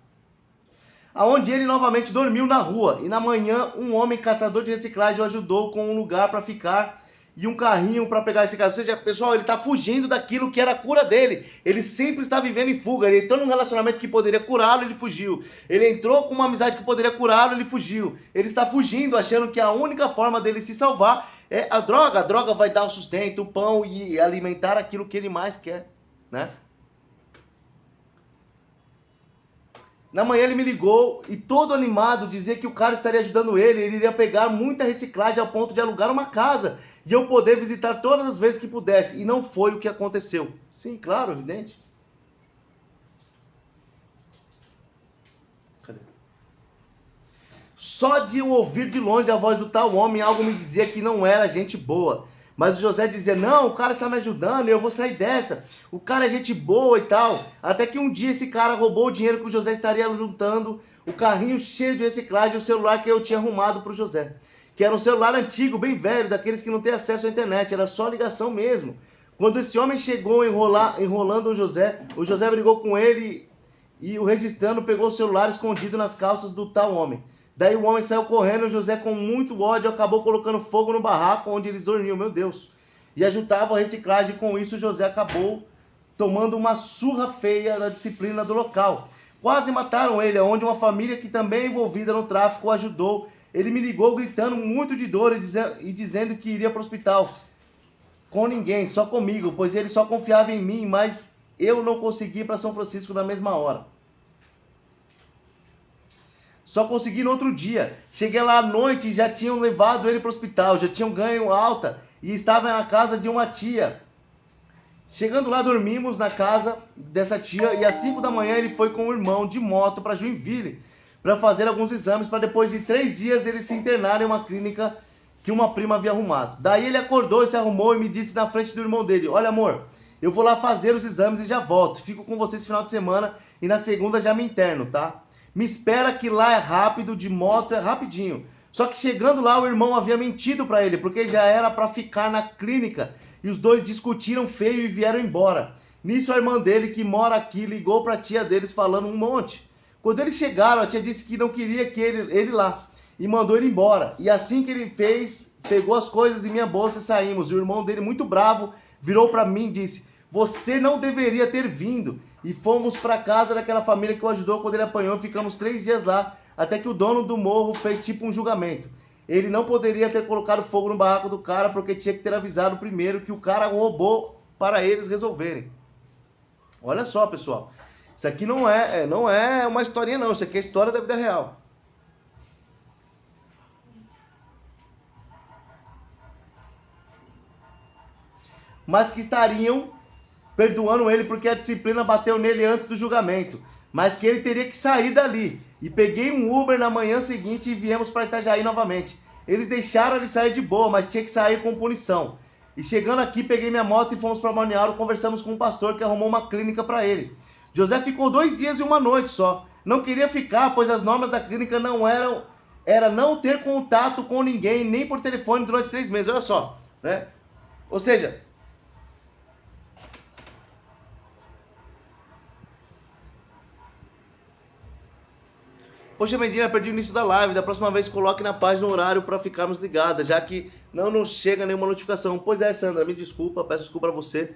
Aonde ele novamente dormiu na rua. E na manhã, um homem catador de reciclagem o ajudou com um lugar para ficar e um carrinho para pegar esse carro. Ou seja, pessoal, ele está fugindo daquilo que era a cura dele. Ele sempre está vivendo em fuga. Ele entrou num relacionamento que poderia curá-lo, ele fugiu. Ele entrou com uma amizade que poderia curá-lo, ele fugiu. Ele está fugindo, achando que a única forma dele se salvar é a droga. A droga vai dar o sustento, o pão e alimentar aquilo que ele mais quer, né? Na manhã ele me ligou e todo animado dizia que o cara estaria ajudando ele iria pegar muita reciclagem ao ponto de alugar uma casa e eu poder visitar todas as vezes que pudesse. E não foi o que aconteceu. Sim, claro, evidente. Cadê? Só de eu ouvir de longe a voz do tal homem, algo me dizia que não era gente boa. Mas o José dizia, não, o cara está me ajudando, eu vou sair dessa. O cara é gente boa e tal. Até que um dia esse cara roubou o dinheiro que o José estaria juntando, o carrinho cheio de reciclagem e o celular que eu tinha arrumado para o José. Que era um celular antigo, bem velho, daqueles que não têm acesso à internet, era só ligação mesmo. Quando esse homem chegou enrolando o José brigou com ele e o registrando pegou o celular escondido nas calças do tal homem. Daí o homem saiu correndo e o José, com muito ódio, acabou colocando fogo no barraco onde eles dormiam, meu Deus. E ajuntava a reciclagem, com isso o José acabou tomando uma surra feia da disciplina do local. Quase mataram ele, onde uma família que também é envolvida no tráfico o ajudou. Ele me ligou gritando muito de dor e dizendo que iria para o hospital. Com ninguém, só comigo, pois ele só confiava em mim, mas eu não consegui ir para São Francisco na mesma hora. Só consegui no outro dia. Cheguei lá à noite e já tinham levado ele para o hospital, já tinham ganho alta e estava na casa de uma tia. Chegando lá, dormimos na casa dessa tia e às 5 da manhã ele foi com o irmão de moto para Joinville para fazer alguns exames para depois de 3 dias ele se internar em uma clínica que uma prima havia arrumado. Daí ele acordou e se arrumou e me disse na frente do irmão dele, olha amor, eu vou lá fazer os exames e já volto. Fico com você esse final de semana e na segunda já me interno, tá? Me espera que lá é rápido, de moto é rapidinho. Só que chegando lá o irmão havia mentido para ele, porque já era para ficar na clínica. E os dois discutiram feio e vieram embora. Nisso a irmã dele, que mora aqui, ligou para a tia deles falando um monte. Quando eles chegaram, a tia disse que não queria que ele lá. E mandou ele embora. E assim que ele fez, pegou as coisas em minha bolsa e saímos. O irmão dele, muito bravo, virou para mim e disse, você não deveria ter vindo. E fomos para casa daquela família que o ajudou quando ele apanhou. Ficamos 3 dias lá, até que o dono do morro fez tipo um julgamento. Ele não poderia ter colocado fogo no barraco do cara, porque tinha que ter avisado primeiro que o cara roubou para eles resolverem. Olha só, pessoal. Isso aqui não é uma historinha não, isso aqui é história da vida real. mas que estariam perdoando ele porque a disciplina bateu nele antes do julgamento, mas que ele teria que sair dali. E peguei um Uber na manhã seguinte e viemos para Itajaí novamente. Eles deixaram ele sair de boa, mas tinha que sair com punição. E chegando aqui, peguei minha moto e fomos para Balneário, conversamos com um pastor que arrumou uma clínica para ele. José ficou 2 dias e 1 noite só. Não queria ficar, pois as normas da clínica não era não ter contato com ninguém, nem por telefone durante 3 meses. Olha só, né? Ou seja, poxa, Medina, perdi o início da live. Da próxima vez coloque na página o horário para ficarmos ligadas, já que não nos chega nenhuma notificação. Pois é, Sandra, me desculpa, peço desculpa para você.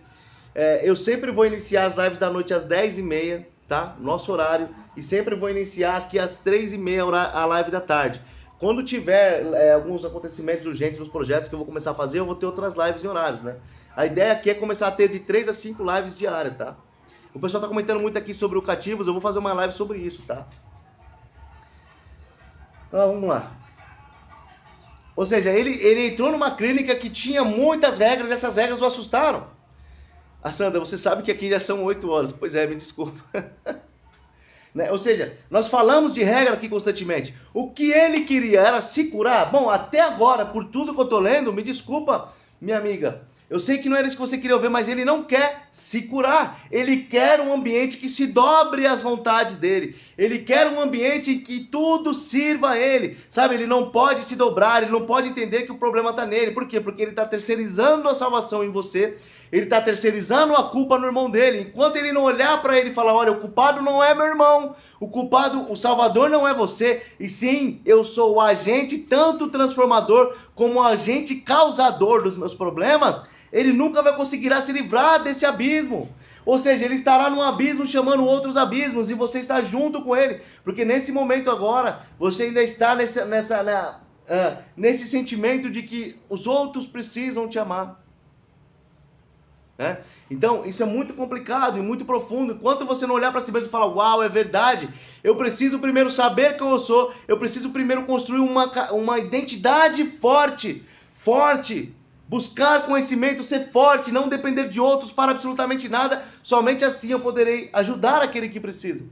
Eu sempre vou iniciar as lives da noite às 10h30, tá? Nosso horário. E sempre vou iniciar aqui às 3h30 a live da tarde. Quando tiver alguns acontecimentos urgentes nos projetos que eu vou começar a fazer, eu vou ter outras lives em horários, né? A ideia aqui é começar a ter de 3 a 5 lives diárias, tá? O pessoal tá comentando muito aqui sobre o Cativos, eu vou fazer uma live sobre isso, tá? Então, vamos lá. Ou seja, ele entrou numa clínica que tinha muitas regras e essas regras o assustaram. Ah, Sandra, você sabe que aqui já são 8 horas. Pois é, me desculpa. Né? Ou seja, nós falamos de regra aqui constantemente. O que ele queria era se curar. Bom, até agora, por tudo que eu tô lendo, me desculpa, minha amiga. Eu sei que não era isso que você queria ouvir, mas ele não quer se curar. Ele quer um ambiente que se dobre às vontades dele. Ele quer um ambiente em que tudo sirva a ele. Sabe, ele não pode se dobrar, ele não pode entender que o problema está nele. Por quê? Porque ele está terceirizando a salvação em você. Ele está terceirizando a culpa no irmão dele. Enquanto ele não olhar para ele e falar, olha, o culpado não é meu irmão. O culpado, o salvador não é você. E sim, eu sou o agente tanto transformador como o agente causador dos meus problemas. Ele nunca vai conseguir se livrar desse abismo. Ou seja, ele estará num abismo chamando outros abismos e você está junto com ele. Porque nesse momento agora, você ainda está nesse sentimento de que os outros precisam te amar. Né? Então, isso é muito complicado e muito profundo. Enquanto você não olhar para si mesmo e falar, uau, é verdade, eu preciso primeiro saber quem eu sou, eu preciso primeiro construir uma identidade forte. Buscar conhecimento, ser forte, não depender de outros para absolutamente nada. Somente assim eu poderei ajudar aquele que precisa.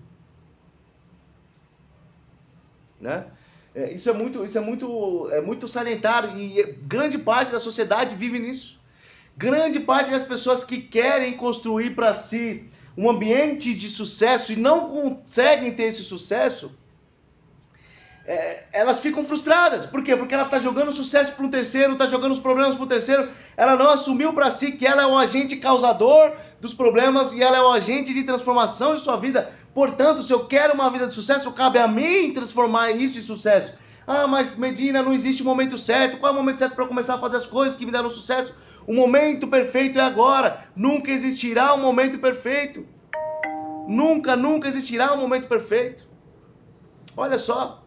Né? Isso é muito salientar e grande parte da sociedade vive nisso. Grande parte das pessoas que querem construir para si um ambiente de sucesso e não conseguem ter esse sucesso, elas ficam frustradas. Por quê? Porque ela está jogando o sucesso para um terceiro, está jogando os problemas para um terceiro. Ela não assumiu para si que ela é o agente causador dos problemas e ela é o agente de transformação de sua vida. Portanto, se eu quero uma vida de sucesso, cabe a mim transformar isso em sucesso. Ah, mas Medina, não existe o momento certo. Qual é o momento certo para começar a fazer as coisas que me deram sucesso? O momento perfeito é agora. Nunca existirá um momento perfeito. Nunca existirá um momento perfeito. Olha só.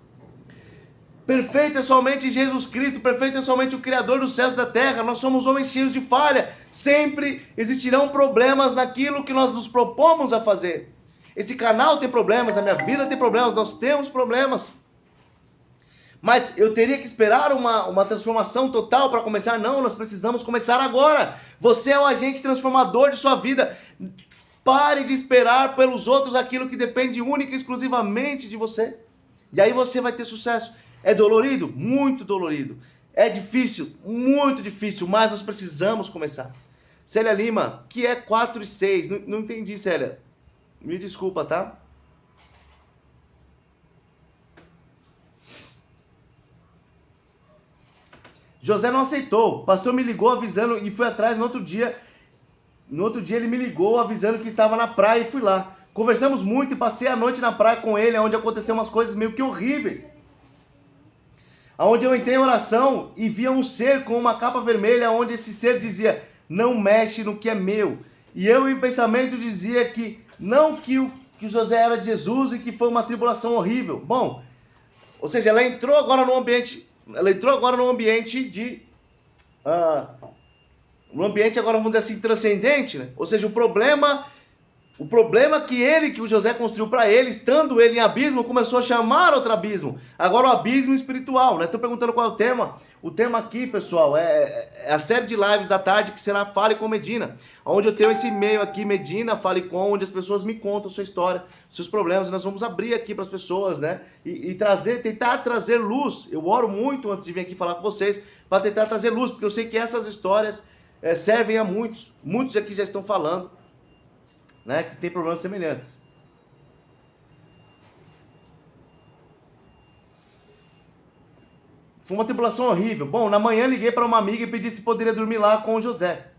Perfeito é somente Jesus Cristo, perfeito é somente o Criador dos céus e da terra. Nós somos homens cheios de falha. Sempre existirão problemas naquilo que nós nos propomos a fazer. Esse canal tem problemas, a minha vida tem problemas, nós temos problemas. Mas eu teria que esperar uma transformação total para começar? Não, nós precisamos começar agora. Você é o agente transformador de sua vida. Pare de esperar pelos outros aquilo que depende única e exclusivamente de você. E aí você vai ter sucesso. É dolorido? Muito dolorido. É difícil? Muito difícil, mas nós precisamos começar. Célia Lima, que é 4 e 6. Não entendi, Célia. Me desculpa, tá? José não aceitou. O pastor me ligou avisando e fui atrás no outro dia. No outro dia ele me ligou avisando que estava na praia e fui lá. Conversamos muito e passei a noite na praia com ele, onde aconteceu umas coisas meio que horríveis. Onde eu entrei em oração e via um ser com uma capa vermelha, onde esse ser dizia, não mexe no que é meu. E eu em pensamento dizia que não que o José era de Jesus e que foi uma tribulação horrível. Bom, ou seja, ela entrou agora num ambiente de... um ambiente agora, vamos dizer assim, transcendente, né? Ou seja, o problema O problema é que o José construiu para ele, estando ele em abismo, começou a chamar outro abismo. Agora o abismo espiritual, né? Estou perguntando qual é o tema. O tema aqui, pessoal, é a série de lives da tarde que será Fale com Medina. Onde eu tenho esse e-mail aqui, Medina, Fale com, onde as pessoas me contam sua história, seus problemas. E nós vamos abrir aqui para as pessoas, né? E tentar trazer luz. Eu oro muito antes de vir aqui falar com vocês, para tentar trazer luz, porque eu sei que essas histórias servem a muitos. Muitos aqui já estão falando, né, que tem problemas semelhantes. Foi uma tribulação horrível. Bom, na manhã liguei para uma amiga e pedi se poderia dormir lá com o José.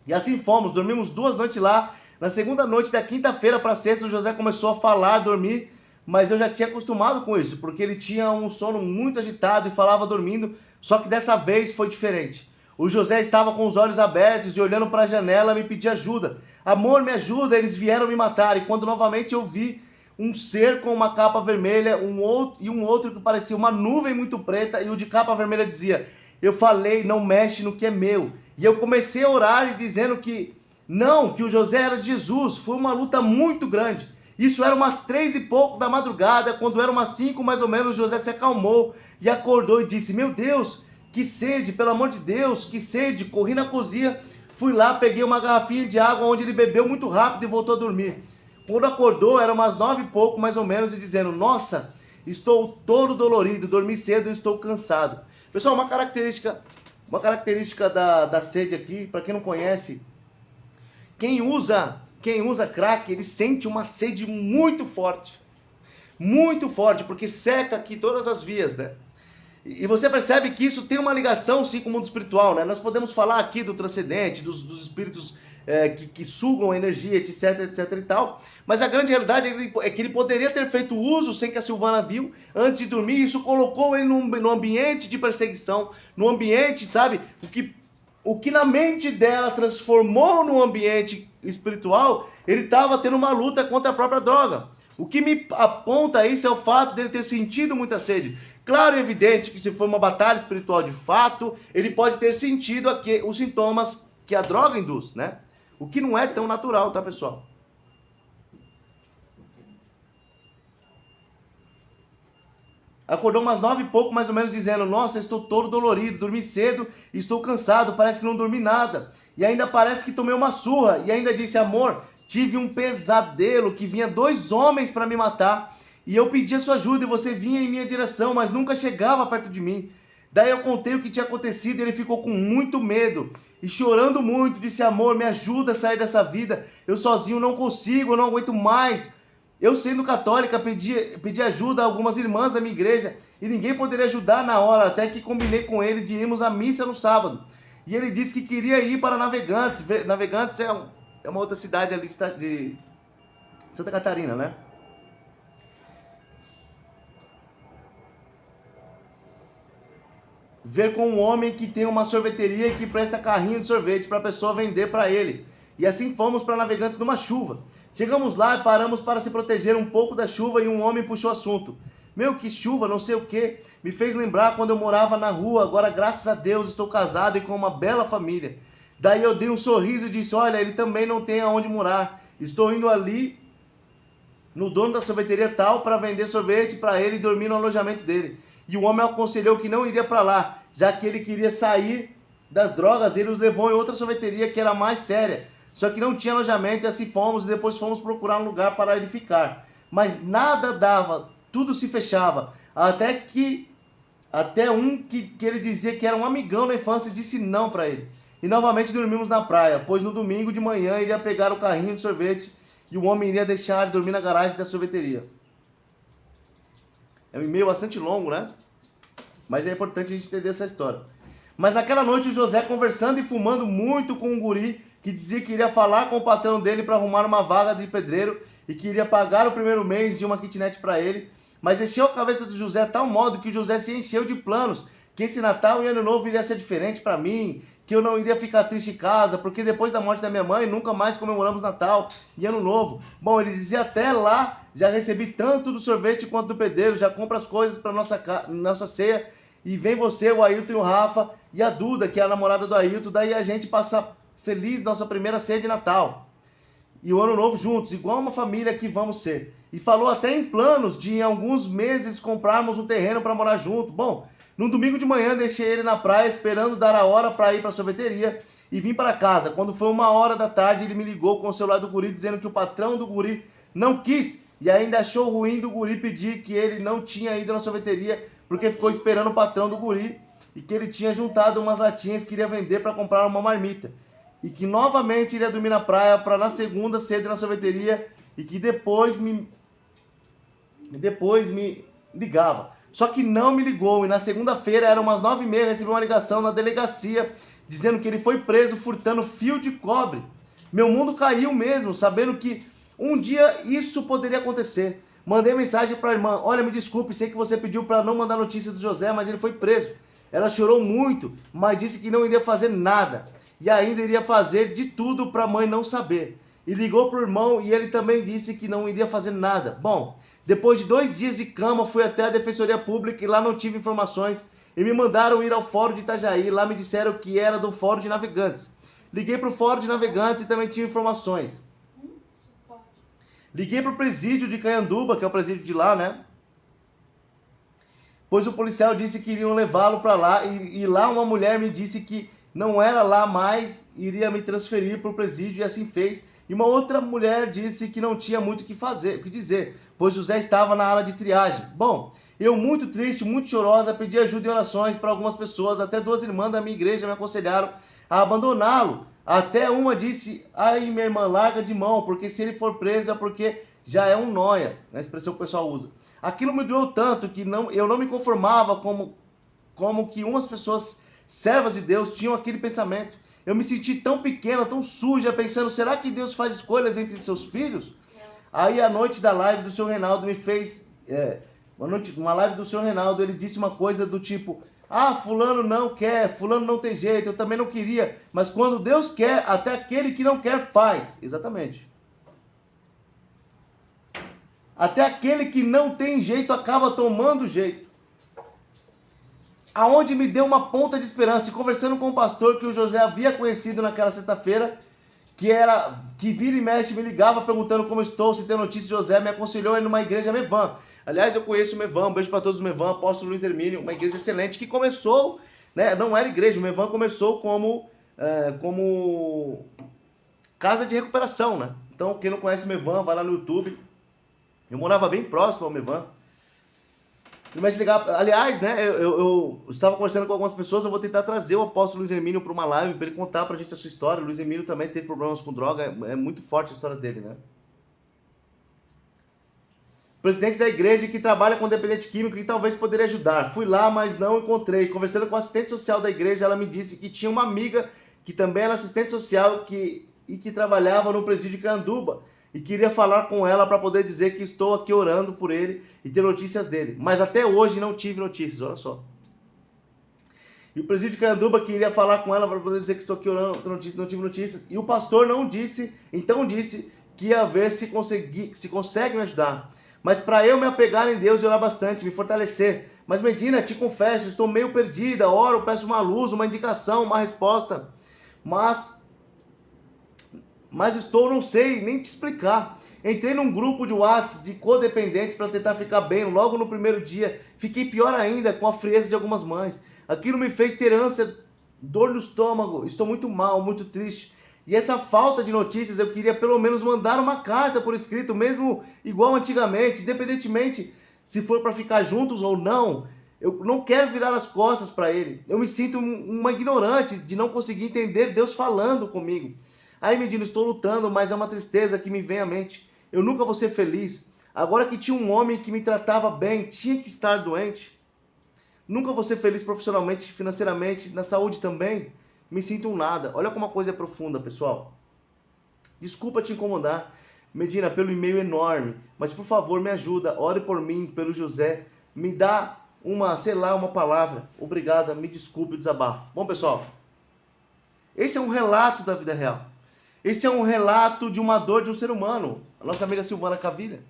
E assim fomos, dormimos 2 noites lá. Na segunda noite da quinta-feira para sexta, o José começou a falar, dormir, mas eu já tinha acostumado com isso, porque ele tinha um sono muito agitado e falava dormindo, só que dessa vez foi diferente. O José estava com os olhos abertos e olhando para a janela me pedia ajuda. Amor, me ajuda, eles vieram me matar. E quando novamente eu vi um ser com uma capa vermelha, um outro que parecia uma nuvem muito preta, e o de capa vermelha dizia: eu falei, não mexe no que é meu. E eu comecei a orar e dizendo que não, que o José era de Jesus. Foi uma luta muito grande. Isso era umas 3 e pouco da madrugada. Quando era umas 5 mais ou menos, José se acalmou e acordou e disse: meu Deus, que sede, pelo amor de Deus, que sede. Corri na cozinha, fui lá, peguei uma garrafinha de água onde ele bebeu muito rápido e voltou a dormir. Quando acordou, era umas 9 e pouco mais ou menos, e dizendo: nossa, estou todo dolorido, dormi cedo e estou cansado. Pessoal, uma característica da sede aqui, para quem não conhece, quem usa crack, ele sente uma sede muito forte, porque seca aqui todas as vias, né? E você percebe que isso tem uma ligação sim com o mundo espiritual, né? Nós podemos falar aqui do transcendente, dos espíritos que sugam a energia, etc e tal. Mas a grande realidade é que ele poderia ter feito uso sem que a Silvana viu antes de dormir. Isso colocou ele num ambiente de perseguição, num ambiente, sabe? O que na mente dela transformou num ambiente espiritual, ele estava tendo uma luta contra a própria droga. O que me aponta a isso é o fato dele ter sentido muita sede. Claro e evidente que se for uma batalha espiritual de fato, ele pode ter sentido aqui os sintomas que a droga induz, né? O que não é tão natural, tá, pessoal? Acordou umas 9 e pouco, mais ou menos, dizendo: nossa, estou todo dolorido, dormi cedo e estou cansado, parece que não dormi nada. E ainda parece que tomei uma surra. E ainda disse: amor, tive um pesadelo que vinha 2 homens para me matar. E eu pedi a sua ajuda e você vinha em minha direção, mas nunca chegava perto de mim. Daí eu contei o que tinha acontecido e ele ficou com muito medo. E chorando muito, disse: amor, me ajuda a sair dessa vida. Eu sozinho não consigo, eu não aguento mais. Eu, sendo católica, pedi ajuda a algumas irmãs da minha igreja e ninguém poderia ajudar na hora, até que combinei com ele de irmos à missa no sábado. E ele disse que queria ir para Navegantes. Navegantes é uma outra cidade ali de Santa Catarina, né? Ver com um homem que tem uma sorveteria e que presta carrinho de sorvete para a pessoa vender para ele. E assim fomos para Navegantes numa chuva. Chegamos lá e paramos para se proteger um pouco da chuva e um homem puxou assunto. Meu, que chuva, não sei o que. Me fez lembrar quando eu morava na rua. Agora, graças a Deus, estou casado e com uma bela família. Daí eu dei um sorriso e disse: olha, ele também não tem aonde morar. Estou indo ali no dono da sorveteria tal para vender sorvete para ele e dormir no alojamento dele. E o homem aconselhou que não iria para lá, já que ele queria sair das drogas. Ele os levou em outra sorveteria que era mais séria, só que não tinha alojamento. E assim fomos, e depois fomos procurar um lugar para ele ficar, mas nada dava, tudo se fechava, até um que ele dizia que era um amigão da infância disse não para ele. E novamente dormimos na praia, pois no domingo de manhã iria pegar o carrinho de sorvete e o homem iria deixar ele dormir na garagem da sorveteria. É um e-mail bastante longo, né? Mas é importante a gente entender essa história. Mas naquela noite o José, conversando e fumando muito com um guri que dizia que iria falar com o patrão dele para arrumar uma vaga de pedreiro e que iria pagar o primeiro mês de uma kitnet para ele. Mas encheu a cabeça do José a tal modo que o José se encheu de planos, que esse Natal e Ano Novo iria ser diferente para mim, que eu não iria ficar triste em casa, porque depois da morte da minha mãe nunca mais comemoramos Natal e Ano Novo. Bom, ele dizia: até lá já recebi tanto do sorvete quanto do pedreiro, já compro as coisas para nossa ceia, e vem você, o Ailton e o Rafa e a Duda, que é a namorada do Ailton, daí a gente passa feliz nossa primeira ceia de Natal. e o ano novo juntos, igual uma família que vamos ser. E falou até em planos de em alguns meses comprarmos um terreno para morar junto. Bom, no domingo de manhã deixei ele na praia esperando dar a hora para ir para a sorveteria e vim para casa. Quando foi 1 hora da tarde, ele me ligou com o celular do guri dizendo que o patrão do guri não quis e ainda achou ruim do guri pedir que ele não tinha ido na sorveteria porque ficou esperando o patrão do guri e que ele tinha juntado umas latinhas que iria vender para comprar uma marmita. E que novamente iria dormir na praia para na segunda cedo na sorveteria e que depois me ligava. Só que não me ligou e na segunda-feira, eram umas 9h30, recebi uma ligação na delegacia dizendo que ele foi preso furtando fio de cobre. Meu mundo caiu mesmo, sabendo que um dia isso poderia acontecer. Mandei mensagem para a irmã: olha, me desculpe, sei que você pediu para não mandar notícia do José, mas ele foi preso. Ela chorou muito, mas disse que não iria fazer nada e ainda iria fazer de tudo para a mãe não saber. E ligou para o irmão e ele também disse que não iria fazer nada. Bom, depois de 2 dias de cama, fui até a Defensoria Pública e lá não tive informações e me mandaram ir ao Fórum de Itajaí. Lá me disseram que era do Fórum de Navegantes. Liguei para o Fórum de Navegantes e também tinha informações. Liguei para o presídio de Caianduba, que é o presídio de lá, né? Pois o policial disse que iriam levá-lo para lá e lá uma mulher me disse que não era lá mais, iria me transferir para o presídio e assim fez. E uma outra mulher disse que não tinha muito o que dizer, pois José estava na ala de triagem. Bom, eu muito triste, muito chorosa, pedi ajuda e orações para algumas pessoas, até 2 irmãs da minha igreja me aconselharam a abandoná-lo. Até uma disse: ai, minha irmã, larga de mão, porque se ele for preso é porque já é um nóia, a expressão que o pessoal usa. Aquilo me doeu tanto que eu não me conformava como que umas pessoas servas de Deus tinham aquele pensamento. Eu me senti tão pequena, tão suja, pensando: será que Deus faz escolhas entre seus filhos? Aí a noite da live do Sr. Reinaldo me fez... uma live do Sr. Reinaldo, ele disse uma coisa do tipo: ah, fulano não quer, fulano não tem jeito, eu também não queria. Mas quando Deus quer, até aquele que não quer faz. Exatamente. Até aquele que não tem jeito acaba tomando jeito. Aonde me deu uma ponta de esperança. E conversando com o pastor que o José havia conhecido naquela sexta-feira, que vira e mexe me ligava perguntando como estou, se tem notícia de José, me aconselhou a ir numa igreja Mevan. Aliás, eu conheço o Mevan, um beijo para todos o Mevan, apóstolo Luiz Hermínio, uma igreja excelente que começou, né, não era igreja, o Mevan começou como casa de recuperação, né? Então, quem não conhece o Mevan, vai lá no YouTube. Eu morava bem próximo ao Mevan. Mas ligar, aliás, né, eu estava conversando com algumas pessoas, eu vou tentar trazer o apóstolo Luiz Hermínio para uma live, para ele contar pra gente a sua história. O Luiz Hermínio também teve problemas com droga, é muito forte a história dele, né? Presidente da igreja que trabalha com dependente químico e talvez poderia ajudar. Fui lá, mas não encontrei. Conversando com a assistente social da igreja, ela me disse que tinha uma amiga que também era assistente social que trabalhava no presídio de Canduba e queria falar com ela para poder dizer que estou aqui orando por ele e ter notícias dele. Mas até hoje não tive notícias, olha só. E o presídio de Canduba queria falar com ela para poder dizer que estou aqui orando, não tive notícias. E o pastor não disse, então disse que ia ver se consegue me ajudar. Mas para eu me apegar em Deus e orar bastante, me fortalecer. Mas Medina, te confesso, estou meio perdida. Oro, peço uma luz, uma indicação, uma resposta. Mas não sei nem te explicar. Entrei num grupo de WhatsApp de codependentes para tentar ficar bem. Logo no primeiro dia, fiquei pior ainda com a frieza de algumas mães. Aquilo me fez ter ânsia, dor no estômago. Estou muito mal, muito triste. E essa falta de notícias, eu queria pelo menos mandar uma carta por escrito, mesmo igual antigamente, independentemente se for para ficar juntos ou não. Eu não quero virar as costas para ele. Eu me sinto uma ignorante de não conseguir entender Deus falando comigo. Aí, Medina, estou lutando, mas é uma tristeza que me vem à mente. Eu nunca vou ser feliz. Agora que tinha um homem que me tratava bem, tinha que estar doente. Nunca vou ser feliz profissionalmente, financeiramente, na saúde também. Me sinto um nada. Olha como a coisa é profunda, pessoal. Desculpa te incomodar, Medina, pelo e-mail enorme, mas por favor me ajuda, ore por mim, pelo José, me dá uma palavra. Obrigada, me desculpe o desabafo. Bom, pessoal, esse é um relato da vida real. Esse é um relato de uma dor de um ser humano, a nossa amiga Silvana Cavilha.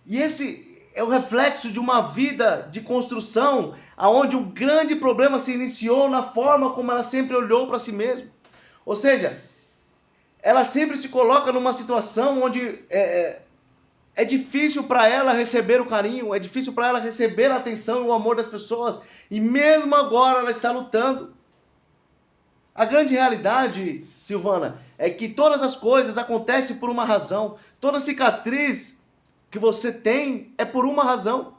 E esse é o reflexo de uma vida de construção, onde o grande problema se iniciou na forma como ela sempre olhou para si mesma. Ou seja, ela sempre se coloca numa situação onde é difícil para ela receber o carinho, é difícil para ela receber a atenção e o amor das pessoas, e mesmo agora ela está lutando. A grande realidade, Silvana, é que todas as coisas acontecem por uma razão. Toda cicatriz que você tem é por uma razão.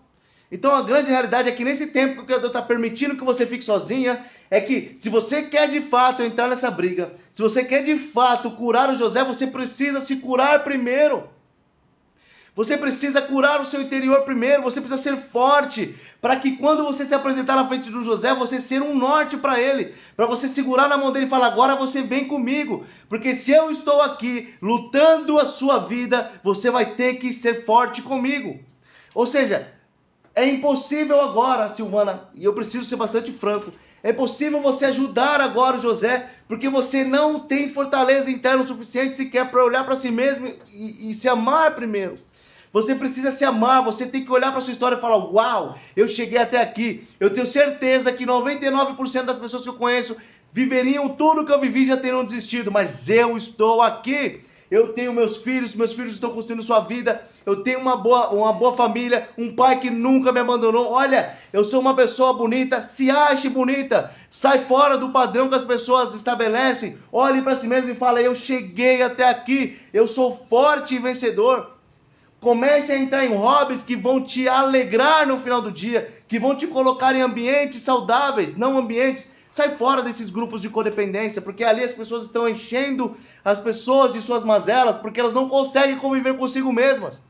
Então a grande realidade é que nesse tempo que o Criador está permitindo que você fique sozinha, é que se você quer de fato entrar nessa briga, se você quer de fato curar o José, você precisa se curar primeiro. Você precisa curar o seu interior primeiro, você precisa ser forte, para que quando você se apresentar na frente do José, você ser um norte para ele, para você segurar na mão dele e falar, agora você vem comigo, porque se eu estou aqui lutando a sua vida, você vai ter que ser forte comigo. Ou seja, é impossível agora, Silvana, e eu preciso ser bastante franco, é impossível você ajudar agora o José, porque você não tem fortaleza interna o suficiente sequer para olhar para si mesmo e se amar primeiro. Você precisa se amar, você tem que olhar para sua história e falar, uau, eu cheguei até aqui. Eu tenho certeza que 99% das pessoas que eu conheço viveriam tudo que eu vivi e já teriam desistido, mas eu estou aqui. Eu tenho meus filhos estão construindo sua vida, eu tenho uma boa família, um pai que nunca me abandonou. Olha, eu sou uma pessoa bonita, se ache bonita, sai fora do padrão que as pessoas estabelecem, olhe para si mesmo e fala, eu cheguei até aqui, eu sou forte e vencedor. Comece a entrar em hobbies que vão te alegrar no final do dia, que vão te colocar em ambientes saudáveis, não ambientes. Sai fora desses grupos de codependência, porque ali as pessoas estão enchendo as pessoas de suas mazelas, porque elas não conseguem conviver consigo mesmas.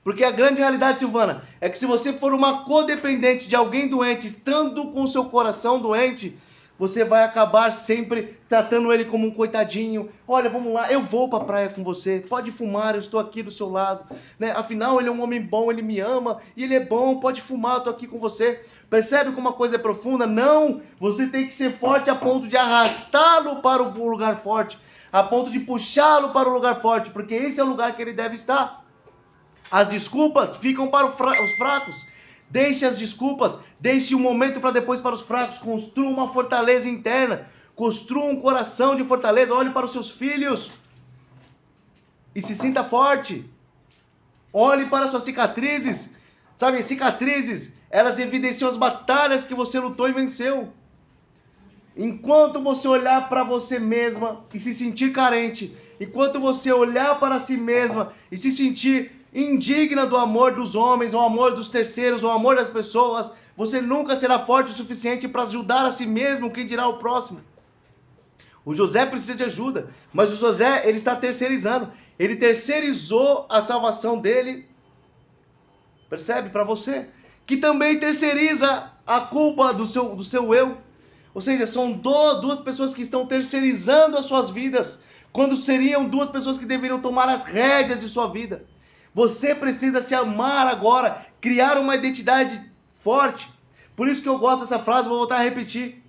Porque a grande realidade, Silvana, é que se você for uma codependente de alguém doente, estando com o seu coração doente, você vai acabar sempre tratando ele como um coitadinho. Olha, vamos lá, eu vou para a praia com você, pode fumar, eu estou aqui do seu lado. Né? Afinal, ele é um homem bom, ele me ama, e ele é bom, pode fumar, eu estou aqui com você. Percebe como uma coisa é profunda? Não, você tem que ser forte a ponto de arrastá-lo para o lugar forte, a ponto de puxá-lo para o lugar forte, porque esse é o lugar que ele deve estar. As desculpas ficam para os fracos. Deixe as desculpas, deixe um momento para depois para os fracos. Construa uma fortaleza interna, construa um coração de fortaleza. Olhe para os seus filhos e se sinta forte. Olhe para suas cicatrizes. Sabe, cicatrizes, elas evidenciam as batalhas que você lutou e venceu. Enquanto você olhar para você mesma e se sentir carente, enquanto você olhar para si mesma e se sentir indigna do amor dos homens, ou amor dos terceiros, ou amor das pessoas, você nunca será forte o suficiente para ajudar a si mesmo, quem dirá o próximo. O José precisa de ajuda, mas o José, ele está terceirizando. Ele terceirizou a salvação dele, percebe? Para você, que também terceiriza a culpa do seu eu. Ou seja, são duas pessoas que estão terceirizando as suas vidas, quando seriam duas pessoas que deveriam tomar as rédeas de sua vida. Você precisa se amar agora, criar uma identidade forte. Por isso que eu gosto dessa frase, vou voltar a repetir.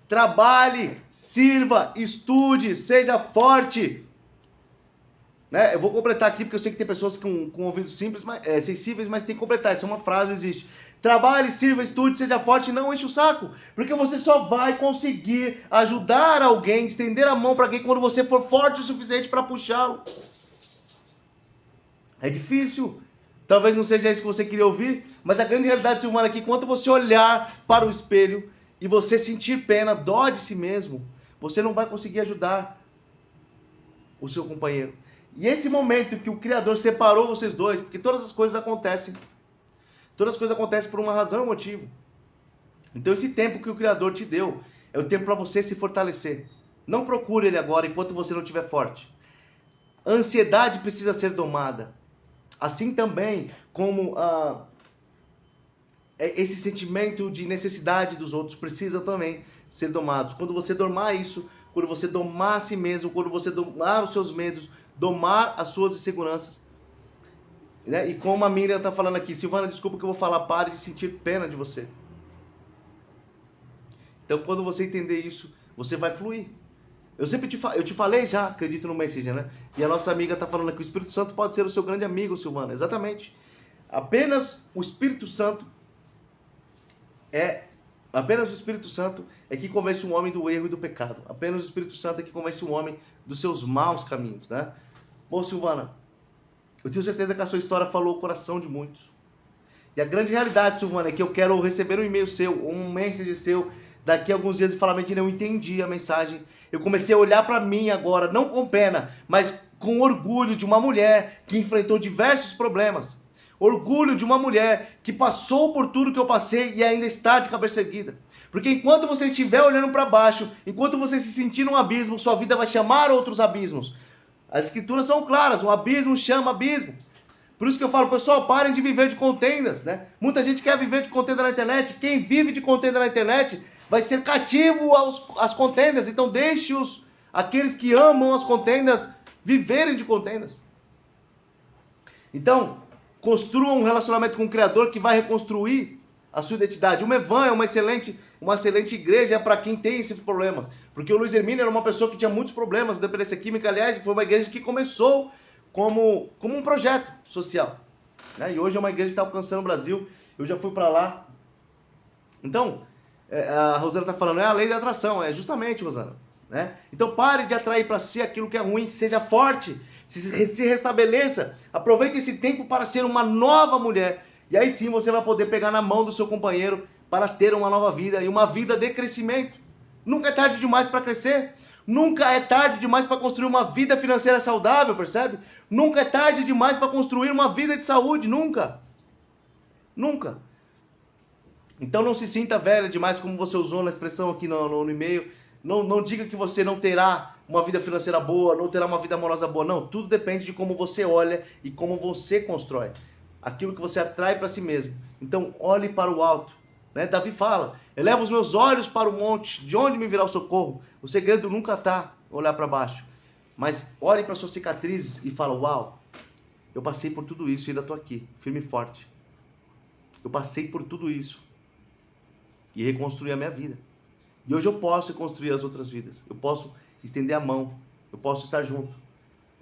Trabalhe, sirva, estude, seja forte. Né? Eu vou completar aqui, porque eu sei que tem pessoas com ouvidos simples, sensíveis, mas tem que completar. Isso é uma frase, existe. Trabalhe, sirva, estude, seja forte e não enche o saco. Porque você só vai conseguir ajudar alguém, estender a mão para alguém quando você for forte o suficiente para puxá-lo. É difícil, talvez não seja isso que você queria ouvir, mas a grande realidade, Silvana, é que enquanto você olhar para o espelho e você sentir pena, dó de si mesmo, você não vai conseguir ajudar o seu companheiro. E esse momento que o Criador separou vocês dois, porque todas as coisas acontecem por uma razão e um motivo. Então esse tempo que o Criador te deu, é o tempo para você se fortalecer. Não procure ele agora enquanto você não estiver forte. A ansiedade precisa ser domada. Assim também como esse sentimento de necessidade dos outros precisa também ser domados. Quando você domar isso, quando você domar a si mesmo, quando você domar os seus medos, domar as suas inseguranças. Né? E como a Miriam está falando aqui, Silvana, desculpa que eu vou falar, pare de sentir pena de você. Então quando você entender isso, você vai fluir. Eu te falei já, acredito no Messenger, né? E a nossa amiga está falando que o Espírito Santo pode ser o seu grande amigo, Silvana. Exatamente. Apenas o Espírito Santo é Apenas o Espírito Santo é que convence um homem do erro e do pecado. Apenas o Espírito Santo é que convence um homem dos seus maus caminhos, né? Bom, Silvana, eu tenho certeza que a sua história falou o coração de muitos. E a grande realidade, Silvana, é que eu quero receber um e-mail seu, um message seu, daqui a alguns dias e falar, Medina, eu entendi a mensagem. Eu comecei a olhar para mim agora, não com pena, mas com orgulho de uma mulher que enfrentou diversos problemas. Orgulho de uma mulher que passou por tudo que eu passei e ainda está de cabeça erguida. Porque enquanto você estiver olhando para baixo, enquanto você se sentir num abismo, sua vida vai chamar outros abismos. As escrituras são claras, o abismo chama abismo. Por isso que eu falo, pessoal, parem de viver de contendas, né? Muita gente quer viver de contenda na internet. Quem vive de contenda na internet vai ser cativo às contendas. Então deixe aqueles que amam as contendas viverem de contendas. Então, construa um relacionamento com o Criador que vai reconstruir a sua identidade. Uma Evan é uma excelente igreja para quem tem esses problemas. Porque o Luiz Hermínio era uma pessoa que tinha muitos problemas de dependência química. Aliás, foi uma igreja que começou como um projeto social, né? E hoje é uma igreja que está alcançando o Brasil. Eu já fui para lá. Então, a Rosana está falando, é a lei da atração. É justamente, Rosana, né? Então pare de atrair para si aquilo que é ruim. Seja forte, se restabeleça. Aproveite esse tempo para ser uma nova mulher. E aí sim você vai poder pegar na mão do seu companheiro para ter uma nova vida e uma vida de crescimento. Nunca é tarde demais para crescer. Nunca é tarde demais para construir uma vida financeira saudável, percebe? Nunca é tarde demais para construir uma vida de saúde, nunca. Nunca. Então não se sinta velha demais, como você usou na expressão aqui no e-mail. Não diga que você não terá uma vida financeira boa, não terá uma vida amorosa boa. Não, tudo depende de como você olha e como você constrói. Aquilo que você atrai para si mesmo. Então olhe para o alto. Né? Davi fala, eleva os meus olhos para o monte, de onde me virá o socorro? O segredo nunca está olhar para baixo, mas olhe para suas cicatrizes e fala, uau, eu passei por tudo isso e ainda estou aqui, firme e forte. Eu passei por tudo isso e reconstruí a minha vida. E hoje eu posso reconstruir as outras vidas, eu posso estender a mão, eu posso estar junto.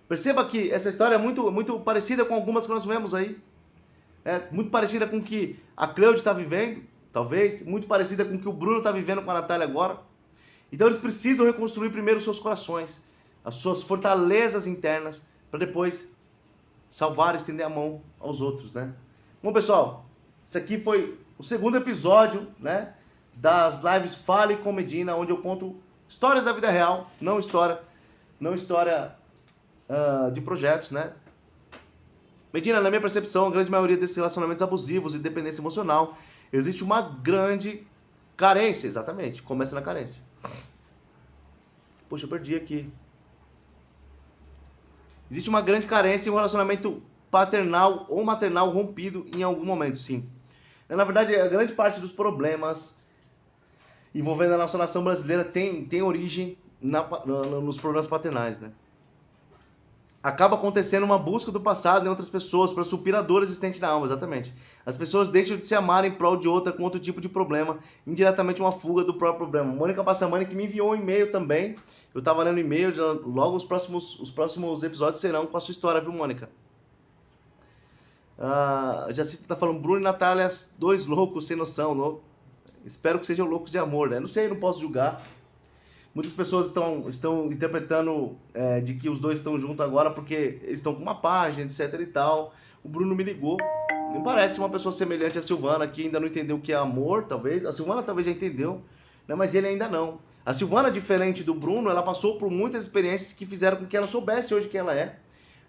Perceba que essa história é muito parecida com algumas que nós vemos aí. É muito parecida com o que a Cleude está vivendo, talvez, muito parecida com o que o Bruno está vivendo com a Natália agora. Então eles precisam reconstruir primeiro os seus corações, as suas fortalezas internas, para depois salvar e estender a mão aos outros, né? Bom, pessoal, esse aqui foi o segundo episódio, né, das lives Fale com Medina, onde eu conto histórias da vida real, não história de projetos, né? Medina, na minha percepção, a grande maioria desses relacionamentos abusivos e dependência emocional, existe uma grande carência, exatamente, começa na carência. Poxa, eu perdi aqui. Existe uma grande carência em um relacionamento paternal ou maternal rompido em algum momento, sim. Na verdade, a grande parte dos problemas envolvendo a nossa nação brasileira tem origem nos problemas paternais, né? Acaba acontecendo uma busca do passado em outras pessoas para suprir a dor existente na alma, exatamente. As pessoas deixam de se amar em prol de outra com outro tipo de problema, indiretamente uma fuga do próprio problema. Mônica Passamani, que me enviou um e-mail também, eu estava lendo o e-mail, logo os próximos episódios serão com a sua história, viu, Mônica? Jacita está falando, Bruno e Natália, dois loucos sem noção, não? Espero que sejam loucos de amor, né? Não sei, não posso julgar. Muitas pessoas estão interpretando de que os dois estão juntos agora porque eles estão com uma página, etc e tal. O Bruno me ligou. Me parece uma pessoa semelhante à Silvana, que ainda não entendeu o que é amor, talvez. A Silvana talvez já entendeu, né? Mas ele ainda não. A Silvana, diferente do Bruno, ela passou por muitas experiências que fizeram com que ela soubesse hoje quem ela é.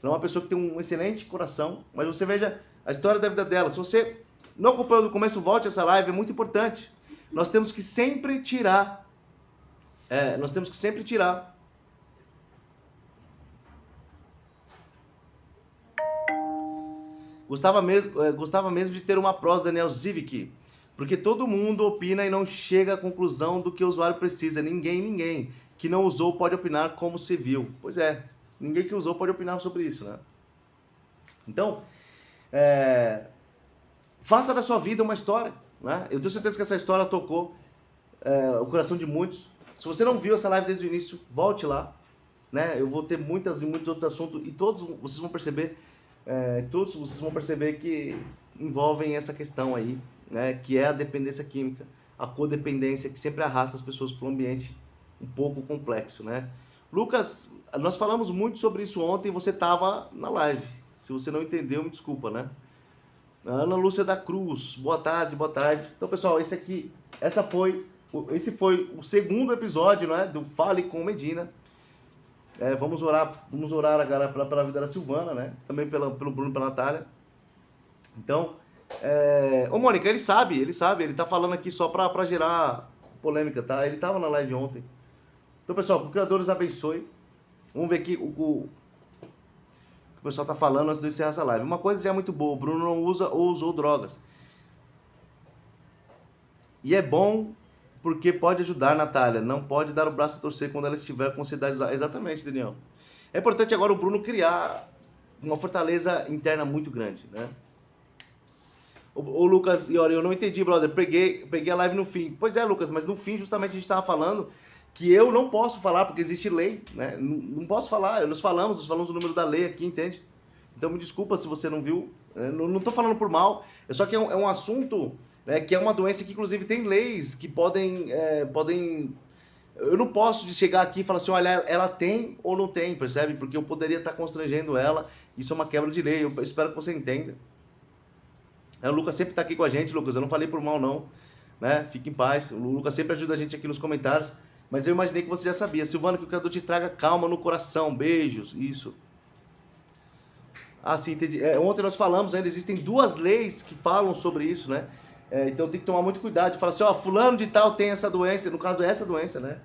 Ela é uma pessoa que tem um excelente coração, mas você veja a história da vida dela. Se você não acompanhou do começo, volte essa live, é muito importante. Nós temos que sempre tirar Gostava mesmo de ter uma prosa Daniel Zivic, porque todo mundo opina e não chega à conclusão do que o usuário precisa. Ninguém que não usou pode opinar como se viu. Pois é, ninguém que usou pode opinar sobre isso, né? Então, faça da sua vida uma história, né? Eu tenho certeza que essa história tocou o coração de muitos. Se você não viu essa live desde o início, volte lá, né? Eu vou ter muitos outros assuntos e todos vocês vão perceber que envolvem essa questão aí, né? Que é a dependência química. a codependência que sempre arrasta as pessoas para um ambiente um pouco complexo, né? Lucas, nós falamos muito sobre isso ontem, você estava na live. Se você não entendeu, me desculpa, né? Ana Lúcia da Cruz, boa tarde, boa tarde. Então, pessoal, esse foi o segundo episódio, né, do Fale com Medina. Vamos orar agora pela vida da Silvana, né? Também pelo Bruno e pela Natália. Então, ô Mônica, ele sabe, ele tá falando aqui só pra gerar polêmica, tá? Ele tava na live ontem. Então, pessoal, que o Criador os abençoe. Vamos ver aqui o que o pessoal tá falando antes de eu encerrar essa live. Uma coisa já é muito boa, o Bruno não usa ou usou drogas. E é bom porque pode ajudar, Natália. Não pode dar o braço a torcer quando ela estiver com ansiedade. Exatamente, Daniel. É importante agora o Bruno criar uma fortaleza interna muito grande, né? O Lucas, e olha, eu não entendi, brother. Peguei a live no fim. Pois é, Lucas, mas no fim justamente a gente estava falando que eu não posso falar porque existe lei, né? Não posso falar. Nós falamos o número da lei aqui, entende? Então me desculpa se você não viu. Não estou falando por mal. É só que é um assunto, né, que é uma doença que inclusive tem leis que podem. Eu não posso chegar aqui e falar assim, olha, ela tem ou não tem, percebe? Porque eu poderia estar constrangendo ela. Isso é uma quebra de lei. Eu espero que você entenda. O Lucas sempre está aqui com a gente, Lucas. Eu não falei por mal, não. Né? Fique em paz. O Lucas sempre ajuda a gente aqui nos comentários. Mas eu imaginei que você já sabia. Silvana, que o Criador te traga calma no coração. Beijos. Isso. Ah, sim, entendi. Ontem nós falamos, ainda existem 2 leis que falam sobre isso, né? Então tem que tomar muito cuidado de falar assim, ó, fulano de tal tem essa doença, no caso é essa doença, né?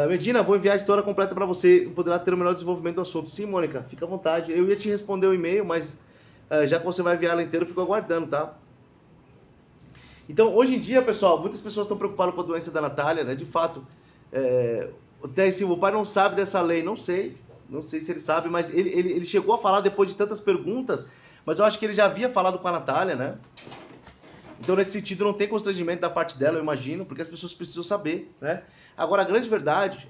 Medina, vou enviar a história completa para você, poderá ter o melhor desenvolvimento do assunto. Sim, Mônica, fica à vontade. Eu ia te responder o e-mail, mas já que você vai enviar ela inteira, eu fico aguardando, tá? Então, hoje em dia, pessoal, muitas pessoas estão preocupadas com a doença da Natália, né? De fato, até se o pai não sabe dessa lei, não sei se ele sabe, mas ele chegou a falar depois de tantas perguntas, mas eu acho que ele já havia falado com a Natália, né? Então, nesse sentido, não tem constrangimento da parte dela, eu imagino, porque as pessoas precisam saber, né? Agora, a grande verdade,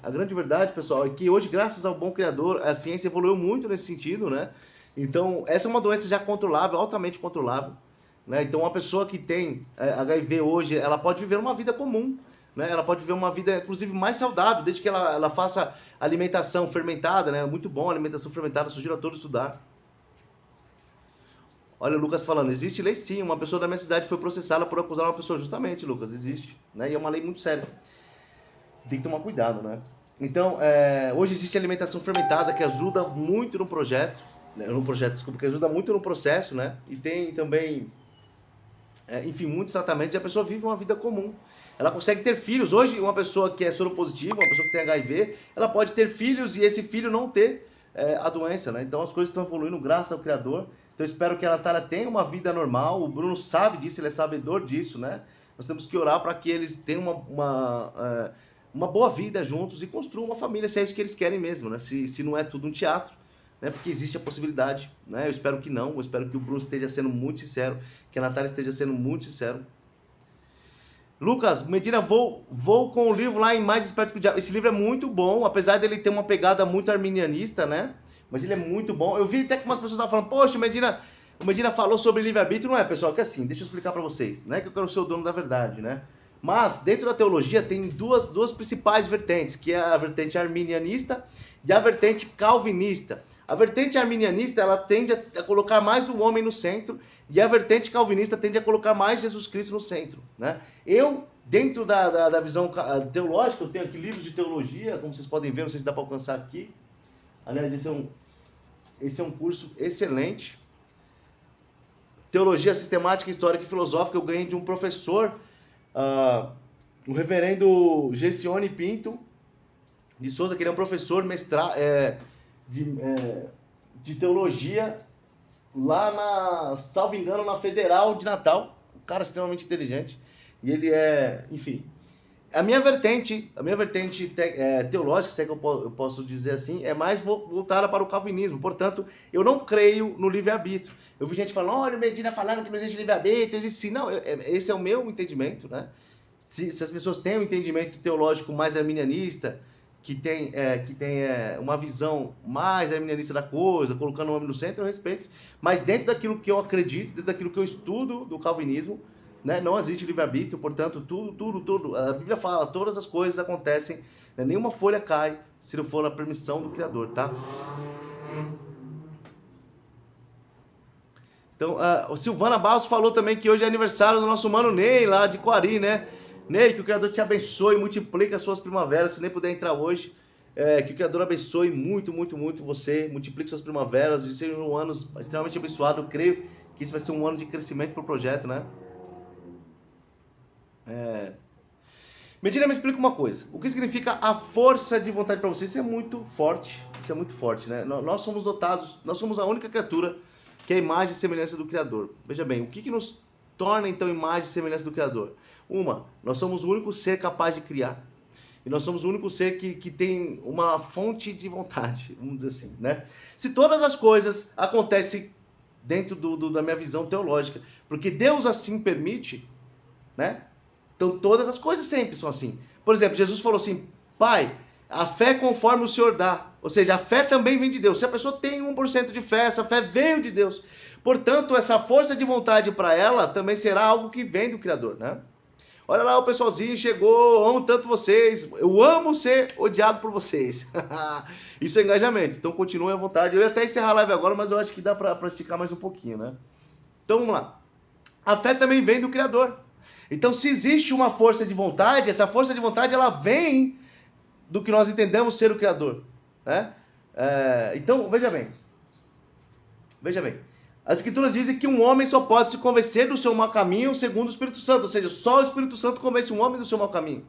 pessoal, é que hoje, graças ao bom Criador, a ciência evoluiu muito nesse sentido, né? Então, essa é uma doença já controlável, altamente controlável, né? Então, uma pessoa que tem HIV hoje, ela pode viver uma vida comum, né? Ela pode viver uma vida, inclusive, mais saudável, desde que ela faça alimentação fermentada, né? Muito bom, alimentação fermentada, sugiro a todos estudar. Olha o Lucas falando, existe lei sim, uma pessoa da minha cidade foi processada por acusar uma pessoa, justamente, Lucas, existe, né? E é uma lei muito séria. Tem que tomar cuidado, né? Então, hoje existe alimentação fermentada que ajuda muito no projeto, né? Desculpa, que ajuda muito no processo, né? E tem também, enfim, muitos tratamentos e a pessoa vive uma vida comum. Ela consegue ter filhos. Hoje, uma pessoa que é soropositiva, uma pessoa que tem HIV, ela pode ter filhos e esse filho não ter a doença, né? Então, as coisas estão evoluindo graças ao Criador. Então, eu espero que a Natália tenha uma vida normal. O Bruno sabe disso, ele é sabedor disso, né? Nós temos que orar para que eles tenham uma boa vida juntos e construam uma família, se é isso que eles querem mesmo, né? Se não é tudo um teatro, né? Porque existe a possibilidade, né? Eu espero que não, eu espero que o Bruno esteja sendo muito sincero, que a Natália esteja sendo muito sincero. Lucas, Medina, vou com o livro lá em Mais Esperto que o Diabo. Esse livro é muito bom, apesar dele ter uma pegada muito arminianista, né? Mas ele é muito bom. Eu vi até que umas pessoas estavam falando, poxa, o Medina falou sobre livre-arbítrio. Não é, pessoal, que assim, deixa eu explicar para vocês. Não é que eu quero ser o dono da verdade, né? Mas, dentro da teologia, tem duas principais vertentes, que é a vertente arminianista e a vertente calvinista. A vertente arminianista, ela tende a colocar mais o homem no centro, e a vertente calvinista tende a colocar mais Jesus Cristo no centro, né? Eu, dentro da visão teológica, eu tenho aqui livros de teologia, como vocês podem ver, não sei se dá para alcançar aqui. Aliás, esse é um curso excelente. Teologia sistemática, histórica e filosófica, eu ganhei de um professor, o reverendo Gessione Pinto de Souza, que ele é um professor de teologia lá salvo engano, na Federal de Natal. Um cara extremamente inteligente. E ele enfim. A minha vertente teológica, se é que eu posso dizer assim, é mais voltada para o calvinismo. Portanto, eu não creio no livre-arbítrio. Eu vi gente falando, olha o Medina falando que não existe livre-arbítrio, existe sim. Não, esse é o meu entendimento, né? Se as pessoas têm um entendimento teológico mais arminianista, que tem uma visão mais arminianista da coisa, colocando o homem no centro, eu respeito. Mas dentro daquilo que eu acredito, dentro daquilo que eu estudo do calvinismo, né? Não existe livre-arbítrio, portanto, tudo, a Bíblia fala, todas as coisas acontecem, né? Nenhuma folha cai se não for a permissão do Criador, tá? Então, o Silvana Barros falou também que hoje é aniversário do nosso mano Ney, lá de Coari, né? Ney, que o Criador te abençoe, multiplique as suas primaveras, se nem puder entrar hoje, que o Criador abençoe muito, muito, muito você, multiplique suas primaveras e seja um ano extremamente abençoado. Eu creio que isso vai ser um ano de crescimento para o projeto, né? Medina, me explica uma coisa. O que significa a força de vontade para você? Isso é muito forte. Isso é muito forte, né? Nós somos dotados, nós somos a única criatura que é a imagem e semelhança do Criador. Veja bem, o que nos torna então imagem e semelhança do Criador? Nós somos o único ser capaz de criar. E nós somos o único ser que tem uma fonte de vontade, vamos dizer assim, né? Se todas as coisas acontecem dentro da minha visão teológica, porque Deus assim permite, né? Então todas as coisas sempre são assim. Por exemplo, Jesus falou assim: Pai, a fé conforme o Senhor dá. Ou seja, a fé também vem de Deus. Se a pessoa tem 1% de fé, essa fé veio de Deus. Portanto, essa força de vontade para ela também será algo que vem do Criador, né? Olha lá, o pessoalzinho chegou, amo tanto vocês, eu amo ser odiado por vocês. Isso é engajamento, então continuem à vontade. Eu ia até encerrar a live agora, mas eu acho que dá para esticar mais um pouquinho, né? Então vamos lá. A fé também vem do Criador. Então, se existe uma força de vontade, essa força de vontade ela vem do que nós entendemos ser o Criador, né? Então, veja bem. As Escrituras dizem que um homem só pode se convencer do seu mau caminho segundo o Espírito Santo, ou seja, só o Espírito Santo convence um homem do seu mau caminho.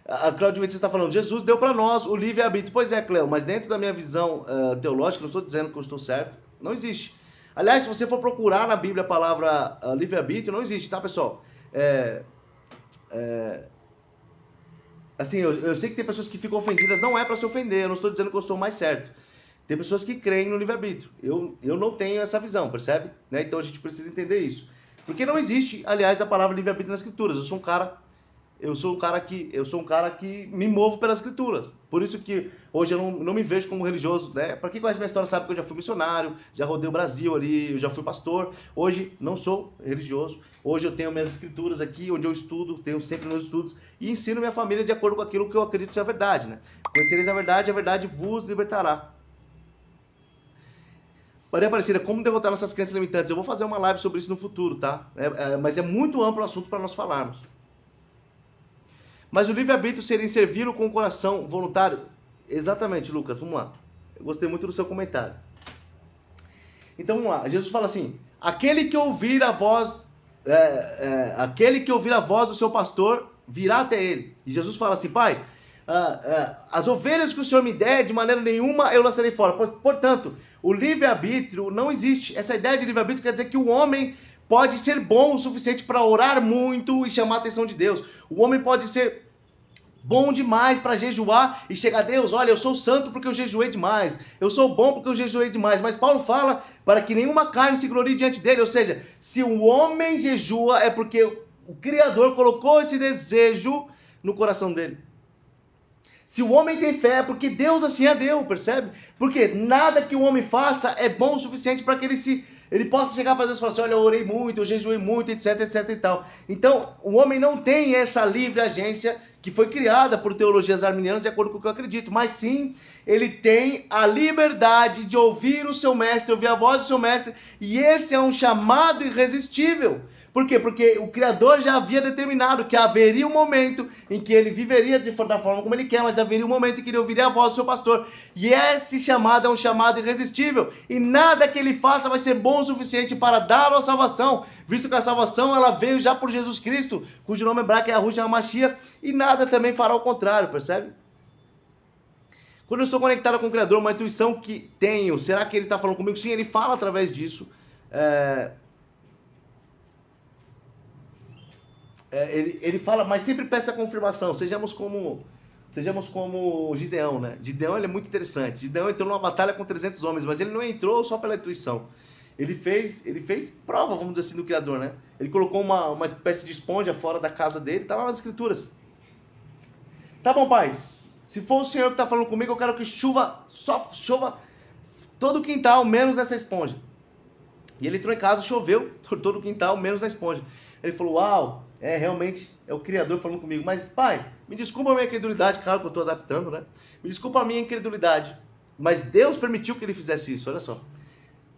A Cláudia está falando, Jesus deu para nós o livre-arbítrio. Pois é, Cleo, mas dentro da minha visão teológica, não estou dizendo que eu estou certo, não existe. Aliás, se você for procurar na Bíblia a palavra livre-arbítrio, não existe, tá, pessoal? Assim, eu sei que tem pessoas que ficam ofendidas, não é para se ofender, eu não estou dizendo que eu sou mais certo. Tem pessoas que creem no livre-arbítrio. Eu não tenho essa visão, percebe? Né? Então a gente precisa entender isso. Porque não existe, aliás, a palavra livre-arbítrio nas Escrituras. Eu sou um cara que me movo pelas Escrituras. Por isso que hoje eu não me vejo como religioso, né? Para quem conhece minha história sabe que eu já fui missionário, já rodei o Brasil ali, eu já fui pastor. Hoje não sou religioso. Hoje eu tenho minhas Escrituras aqui, onde eu estudo, tenho sempre meus estudos e ensino minha família de acordo com aquilo que eu acredito ser a verdade, né? Conhecereis a verdade vos libertará. Maria Aparecida, como derrotar nossas crenças limitantes? Eu vou fazer uma live sobre isso no futuro, tá? Mas é muito amplo o assunto para nós falarmos. Mas o livre-arbítrio seria servir com o coração voluntário? Exatamente, Lucas, vamos lá. Eu gostei muito do seu comentário. Então vamos lá, Jesus fala assim, aquele que ouvir a voz do seu pastor, virá até ele. E Jesus fala assim, Pai, as ovelhas que o Senhor me der, de maneira nenhuma eu lançarei fora. Portanto, o livre-arbítrio não existe. Essa ideia de livre-arbítrio quer dizer que o homem pode ser bom o suficiente para orar muito e chamar a atenção de Deus. O homem pode ser bom demais para jejuar e chegar a Deus, olha, eu sou santo porque eu jejuei demais, eu sou bom porque eu jejuei demais, mas Paulo fala para que nenhuma carne se glorie diante dele, ou seja, se o homem jejua é porque o Criador colocou esse desejo no coração dele. Se o homem tem fé é porque Deus assim a deu, percebe? Porque nada que o homem faça é bom o suficiente para que ele possa chegar para Deus e falar assim, olha, eu orei muito, eu jejuei muito, etc, etc e tal. Então, o homem não tem essa livre agência que foi criada por teologias arminianas de acordo com o que eu acredito, mas sim, ele tem a liberdade de ouvir o seu mestre, ouvir a voz do seu mestre, e esse é um chamado irresistível. Por quê? Porque o Criador já havia determinado que haveria um momento em que ele viveria da forma como ele quer, mas haveria um momento em que ele ouviria a voz do seu pastor. E esse chamado é um chamado irresistível. E nada que ele faça vai ser bom o suficiente para dar a salvação, visto que a salvação ela veio já por Jesus Cristo, cujo nome hebraico é Yahushua HaMashiach, e nada também fará o contrário, percebe? Quando eu estou conectado com o Criador, uma intuição que tenho, será que ele está falando comigo? Sim, ele fala através disso. Ele fala, mas sempre peça confirmação. Sejamos como Gideão, né? Gideão ele é muito interessante. Gideão entrou numa batalha com 300 homens, mas ele não entrou só pela intuição. Ele fez prova, vamos dizer assim, do Criador, né? Ele colocou uma espécie de esponja fora da casa dele, tá lá nas Escrituras. Tá bom, pai. Se for o Senhor que está falando comigo, eu quero que chova todo o quintal, menos nessa esponja. E ele entrou em casa, choveu todo o quintal, menos na esponja. Ele falou, uau, realmente é o Criador falando comigo. Mas pai, me desculpa a minha incredulidade, claro que eu estou adaptando, né? Me desculpa a minha incredulidade, mas Deus permitiu que ele fizesse isso, olha só.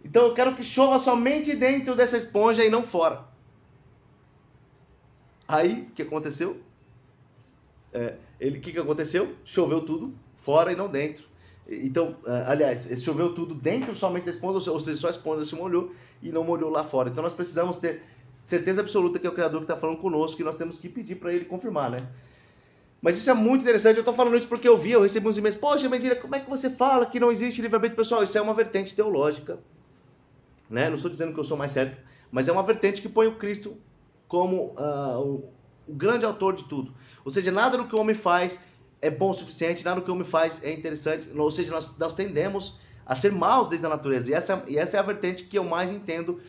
Então eu quero que chova somente dentro dessa esponja e não fora. Aí, o que aconteceu? O que aconteceu? Choveu tudo fora e não dentro. Então, aliás, choveu tudo dentro somente da esponja, ou seja, só a esponja se molhou e não molhou lá fora. Então nós precisamos ter certeza absoluta que é o Criador que está falando conosco, que nós temos que pedir para ele confirmar, né? Mas isso é muito interessante, eu estou falando isso porque eu recebi uns e-mails, poxa, Medina, como é que você fala que não existe livre-arbítrio? Pessoal, isso é uma vertente teológica, né? Não estou dizendo que eu sou mais certo, mas é uma vertente que põe o Cristo como o grande autor de tudo. Ou seja, nada do que o homem faz é bom o suficiente, nada do que o homem faz é interessante. Ou seja, nós tendemos a ser maus desde a natureza. E essa é a vertente que eu mais entendo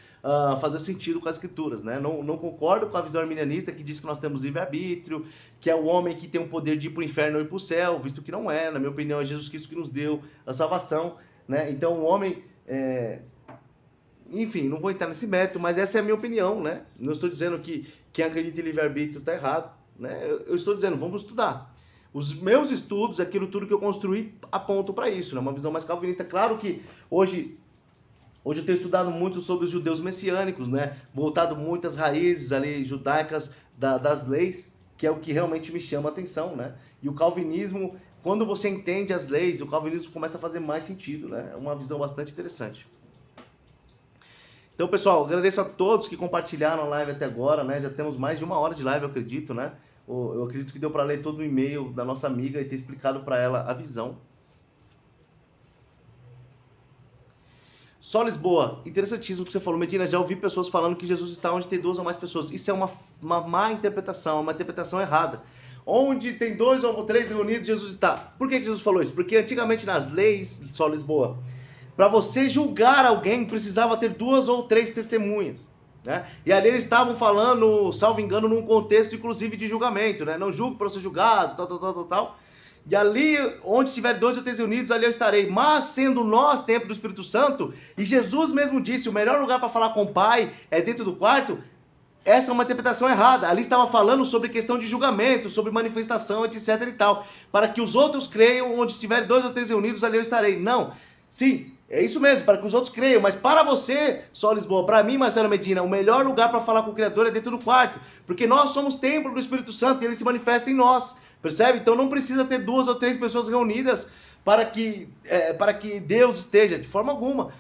fazer sentido com as escrituras, né? Não concordo com a visão arminianista que diz que nós temos livre-arbítrio, que é o homem que tem o poder de ir para o inferno ou ir para o céu, visto que não é. Na minha opinião, é Jesus Cristo que nos deu a salvação, né? Então o homem... Enfim, não vou entrar nesse mérito, mas essa é a minha opinião, né? Não estou dizendo que quem acredita em livre-arbítrio está errado, né? Eu estou dizendo, vamos estudar. Os meus estudos, aquilo tudo que eu construí, apontam para isso, né? Uma visão mais calvinista. Claro que hoje eu tenho estudado muito sobre os judeus messiânicos, né? Voltado muito às raízes ali judaicas das leis, que é o que realmente me chama a atenção, né? E o calvinismo, quando você entende as leis, o calvinismo começa a fazer mais sentido, né? É uma visão bastante interessante. Então, pessoal, agradeço a todos que compartilharam a live até agora, né? Já temos mais de 1 hora de live, eu acredito, né? Eu acredito que deu para ler todo o e-mail da nossa amiga e ter explicado para ela a visão. Só Lisboa, interessantíssimo o que você falou, Medina. Já ouvi pessoas falando que Jesus está onde tem 2 ou mais pessoas. Isso é uma má interpretação, uma interpretação errada. Onde tem 2 ou 3 reunidos, Jesus está. Por que Jesus falou isso? Porque antigamente nas leis, Só Lisboa, para você julgar alguém, precisava ter 2 ou 3 testemunhas. Né? E ali eles estavam falando, salvo engano, num contexto inclusive de julgamento, né? Não julgue para ser julgado, tal. E ali, onde estiver 2 ou 3 reunidos, ali eu estarei. Mas sendo nós templo do Espírito Santo, e Jesus mesmo disse, o melhor lugar para falar com o Pai é dentro do quarto, essa é uma interpretação errada. Ali estava falando sobre questão de julgamento, sobre manifestação, etc e tal. Para que os outros creiam, onde estiver 2 ou 3 reunidos, ali eu estarei. Não, sim, é isso mesmo, para que os outros creiam. Mas para você, Só Lisboa, para mim, Marcelo Medina, o melhor lugar para falar com o Criador é dentro do quarto. Porque nós somos templo do Espírito Santo e ele se manifesta em nós. Percebe? Então não precisa ter 2 ou 3 pessoas reunidas para que Deus esteja, de forma alguma.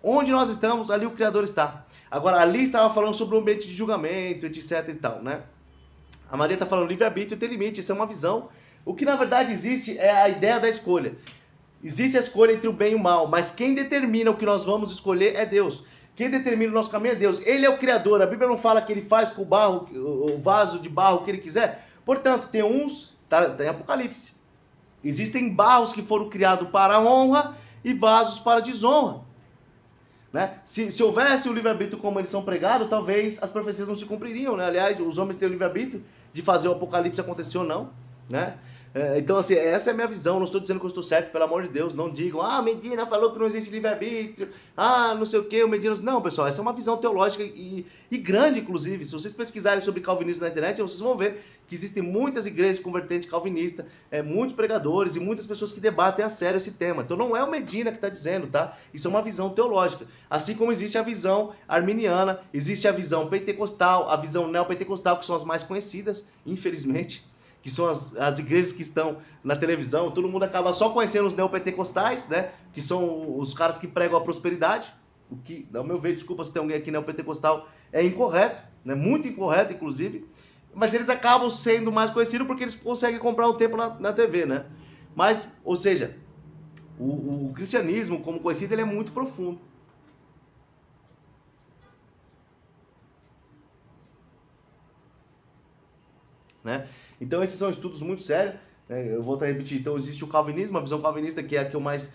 Onde nós estamos, ali o Criador está. Agora, ali estava falando sobre o ambiente de julgamento, etc e tal, né? A Maria está falando livre-arbítrio tem limite, isso é uma visão. O que na verdade existe é a ideia da escolha. Existe a escolha entre o bem e o mal, mas quem determina o que nós vamos escolher é Deus. Quem determina o nosso caminho é Deus. Ele é o Criador. A Bíblia não fala que ele faz com o barro, o vaso de barro, o que ele quiser. Portanto, tem uns, tá em Apocalipse. Existem barros que foram criados para a honra e vasos para a desonra. Né? Se houvesse o livre-arbítrio como eles são pregados, talvez as profecias não se cumpririam. Né? Aliás, os homens têm o livre-arbítrio de fazer o Apocalipse acontecer ou não. Né? Então, assim, essa é a minha visão. Não estou dizendo que eu estou certo, pelo amor de Deus. Não digam, Medina falou que não existe livre-arbítrio. Não sei o que, o Medina... Não, pessoal, essa é uma visão teológica e grande, inclusive. Se vocês pesquisarem sobre calvinismo na internet, vocês vão ver que existem muitas igrejas com vertente calvinista, muitos pregadores e muitas pessoas que debatem a sério esse tema. Então não é o Medina que está dizendo, tá? Isso é uma visão teológica. Assim como existe a visão arminiana, existe a visão pentecostal, a visão neopentecostal, que são as mais conhecidas, infelizmente, que são as igrejas que estão na televisão. Todo mundo acaba só conhecendo os neopentecostais, né? Que são os caras que pregam a prosperidade. O que, ao meu ver, desculpa se tem alguém aqui neopentecostal, é incorreto, né? Muito incorreto, inclusive. Mas eles acabam sendo mais conhecidos porque eles conseguem comprar um tempo na TV, né? Mas, ou seja, o cristianismo, como conhecido, ele é muito profundo. Né? Então esses são estudos muito sérios, né? Eu vou repetir. Então existe o calvinismo, a visão calvinista, que é a que eu mais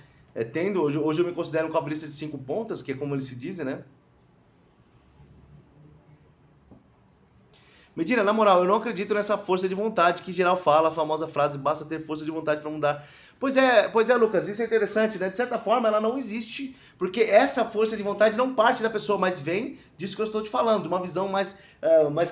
tendo. Hoje eu me considero um calvinista de 5 pontas, que é como eles se dizem, né? Medina, na moral, eu não acredito nessa força de vontade que geral fala, a famosa frase, basta ter força de vontade para mudar. Pois é, Lucas, isso é interessante, né? De certa forma, ela não existe, porque essa força de vontade não parte da pessoa, mas vem disso que eu estou te falando, de uma visão mais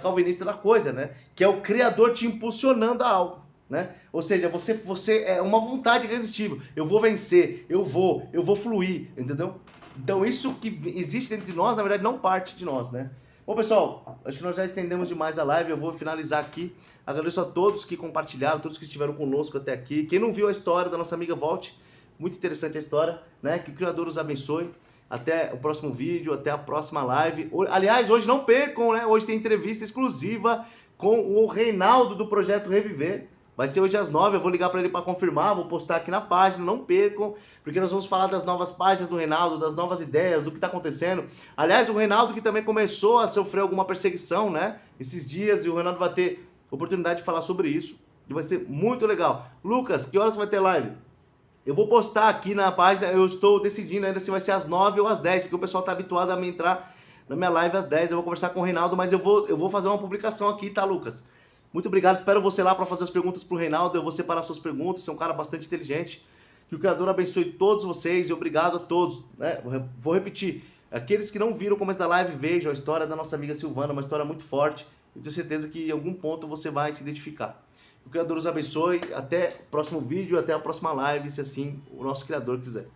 calvinista da coisa, né? Que é o Criador te impulsionando a algo, né? Ou seja, você é uma vontade irresistível. Eu vou vencer, eu vou fluir, entendeu? Então isso que existe dentro de nós, na verdade, não parte de nós, né? Bom, pessoal, acho que nós já estendemos demais a live, eu vou finalizar aqui. Agradeço a todos que compartilharam, todos que estiveram conosco até aqui. Quem não viu a história da nossa amiga, volte. Muito interessante a história, né? Que o Criador os abençoe. Até o próximo vídeo, até a próxima live. Aliás, hoje não percam, né? Hoje tem entrevista exclusiva com o Reinaldo do Projeto Reviver. Vai ser hoje às 9, eu vou ligar para ele para confirmar, vou postar aqui na página, não percam, porque nós vamos falar das novas páginas do Reinaldo, das novas ideias, do que está acontecendo. Aliás, o Reinaldo que também começou a sofrer alguma perseguição, né, esses dias, e o Reinaldo vai ter oportunidade de falar sobre isso, e vai ser muito legal. Lucas, que horas vai ter live? Eu vou postar aqui na página, eu estou decidindo ainda se vai ser às 9 ou às 10, porque o pessoal está habituado a me entrar na minha live às 10, eu vou conversar com o Reinaldo, mas eu vou fazer uma publicação aqui, tá, Lucas? Muito obrigado, espero você lá para fazer as perguntas para o Reinaldo, eu vou separar suas perguntas, você é um cara bastante inteligente, que o Criador abençoe todos vocês e obrigado a todos, né? Vou repetir, aqueles que não viram o começo da live, vejam a história da nossa amiga Silvana, uma história muito forte, eu tenho certeza que em algum ponto você vai se identificar. Que o Criador os abençoe, até o próximo vídeo, até a próxima live, se assim o nosso Criador quiser.